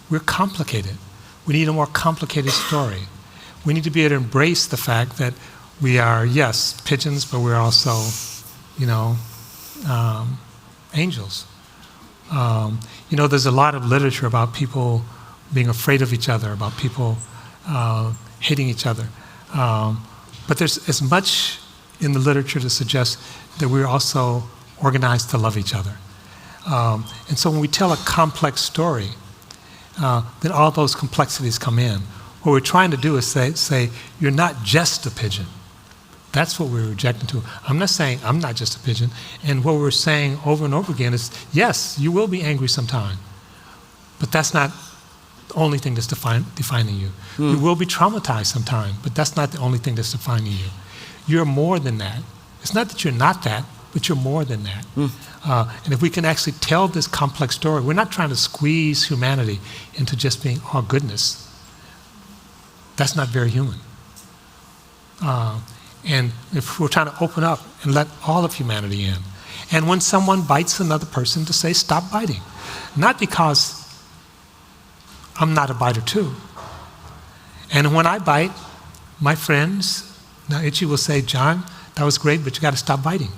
We're complicated. We need a more complicated story. We need to be able to embrace the fact that we are, yes, pigeons, but we're also, angels. There's a lot of literature about people being afraid of each other, about people hating each other. But there's as much in the literature to suggest that we're also organized to love each other. And so when we tell a complex story, then all those complexities come in. What we're trying to do is say you're not just a pigeon. That's what we're rejecting too. I'm not saying I'm not just a pigeon. And what we're saying over and over again is, yes, you will be angry sometime. But that's not the only thing that's defining you. You will be traumatized sometime, but that's not the only thing that's defining you. You're more than that. It's not that you're not that, but you're more than that. And if we can actually tell this complex story, we're not trying to squeeze humanity into just being all goodness. That's not very human. And if we're trying to open up and let all of humanity in. And when someone bites another person, to say, stop biting. Not because I'm not a biter too. And when I bite, my friends, now Ichi will say, John, that was great, but you got to stop biting.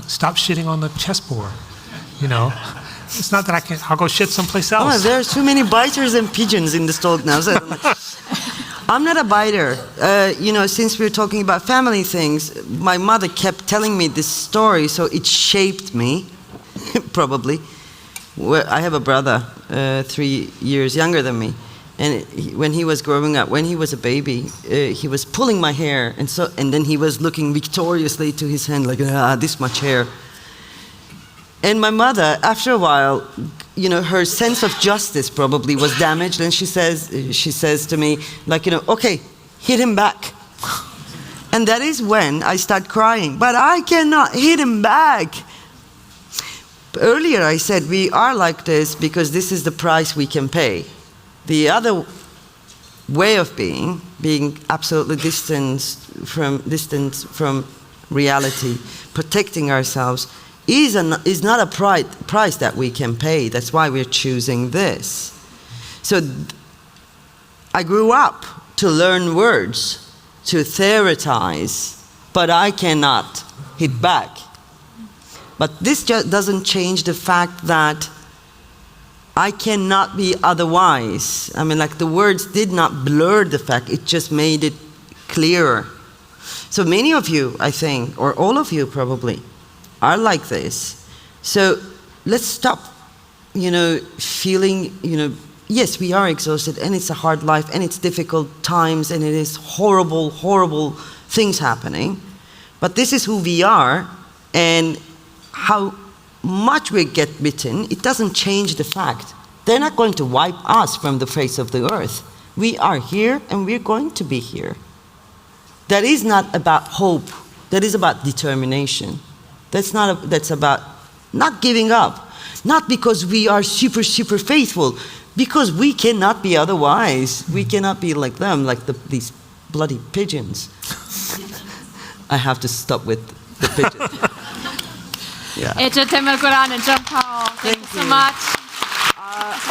Stop shitting on the chessboard. It's not that I'll go shit someplace else. Oh, there's too many biters and pigeons in this talk now. So I'm not a biter. Since we're talking about family things, my mother kept telling me this story, so it shaped me, probably. I have a brother, 3 years younger than me, and when he was growing up, when he was a baby, he was pulling my hair, and then he was looking victoriously to his hand, like, this much hair. And my mother, after a while, her sense of justice probably was damaged, and she says to me, like, okay, hit him back. And that is when I start crying, but I cannot hit him back. Earlier I said we are like this because this is the price we can pay. The other way of being absolutely distant from reality, protecting ourselves, is not a price that we can pay. That's why we're choosing this. So I grew up to learn words, to theorize, but I cannot hit back. But this just doesn't change the fact that I cannot be otherwise. I mean, like, the words did not blur the fact, it just made it clearer. So many of you, I think, or all of you probably, are like this. So let's stop, feeling, yes, we are exhausted, and it's a hard life, and it's difficult times, and it is horrible, horrible things happening. But this is who we are, and how much we get bitten, it doesn't change the fact. They're not going to wipe us from the face of the earth. We are here and we're going to be here. That is not about hope. That is about determination. That's about not giving up. Not because we are super, super faithful, because we cannot be otherwise. We cannot be like them, like these bloody pigeons. I have to stop with the pigeons. Yeah. Eja Temelkuran and John Paul, thank you so much.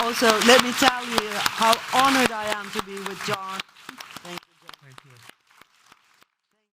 Also, let me tell you how honored I am to be with John.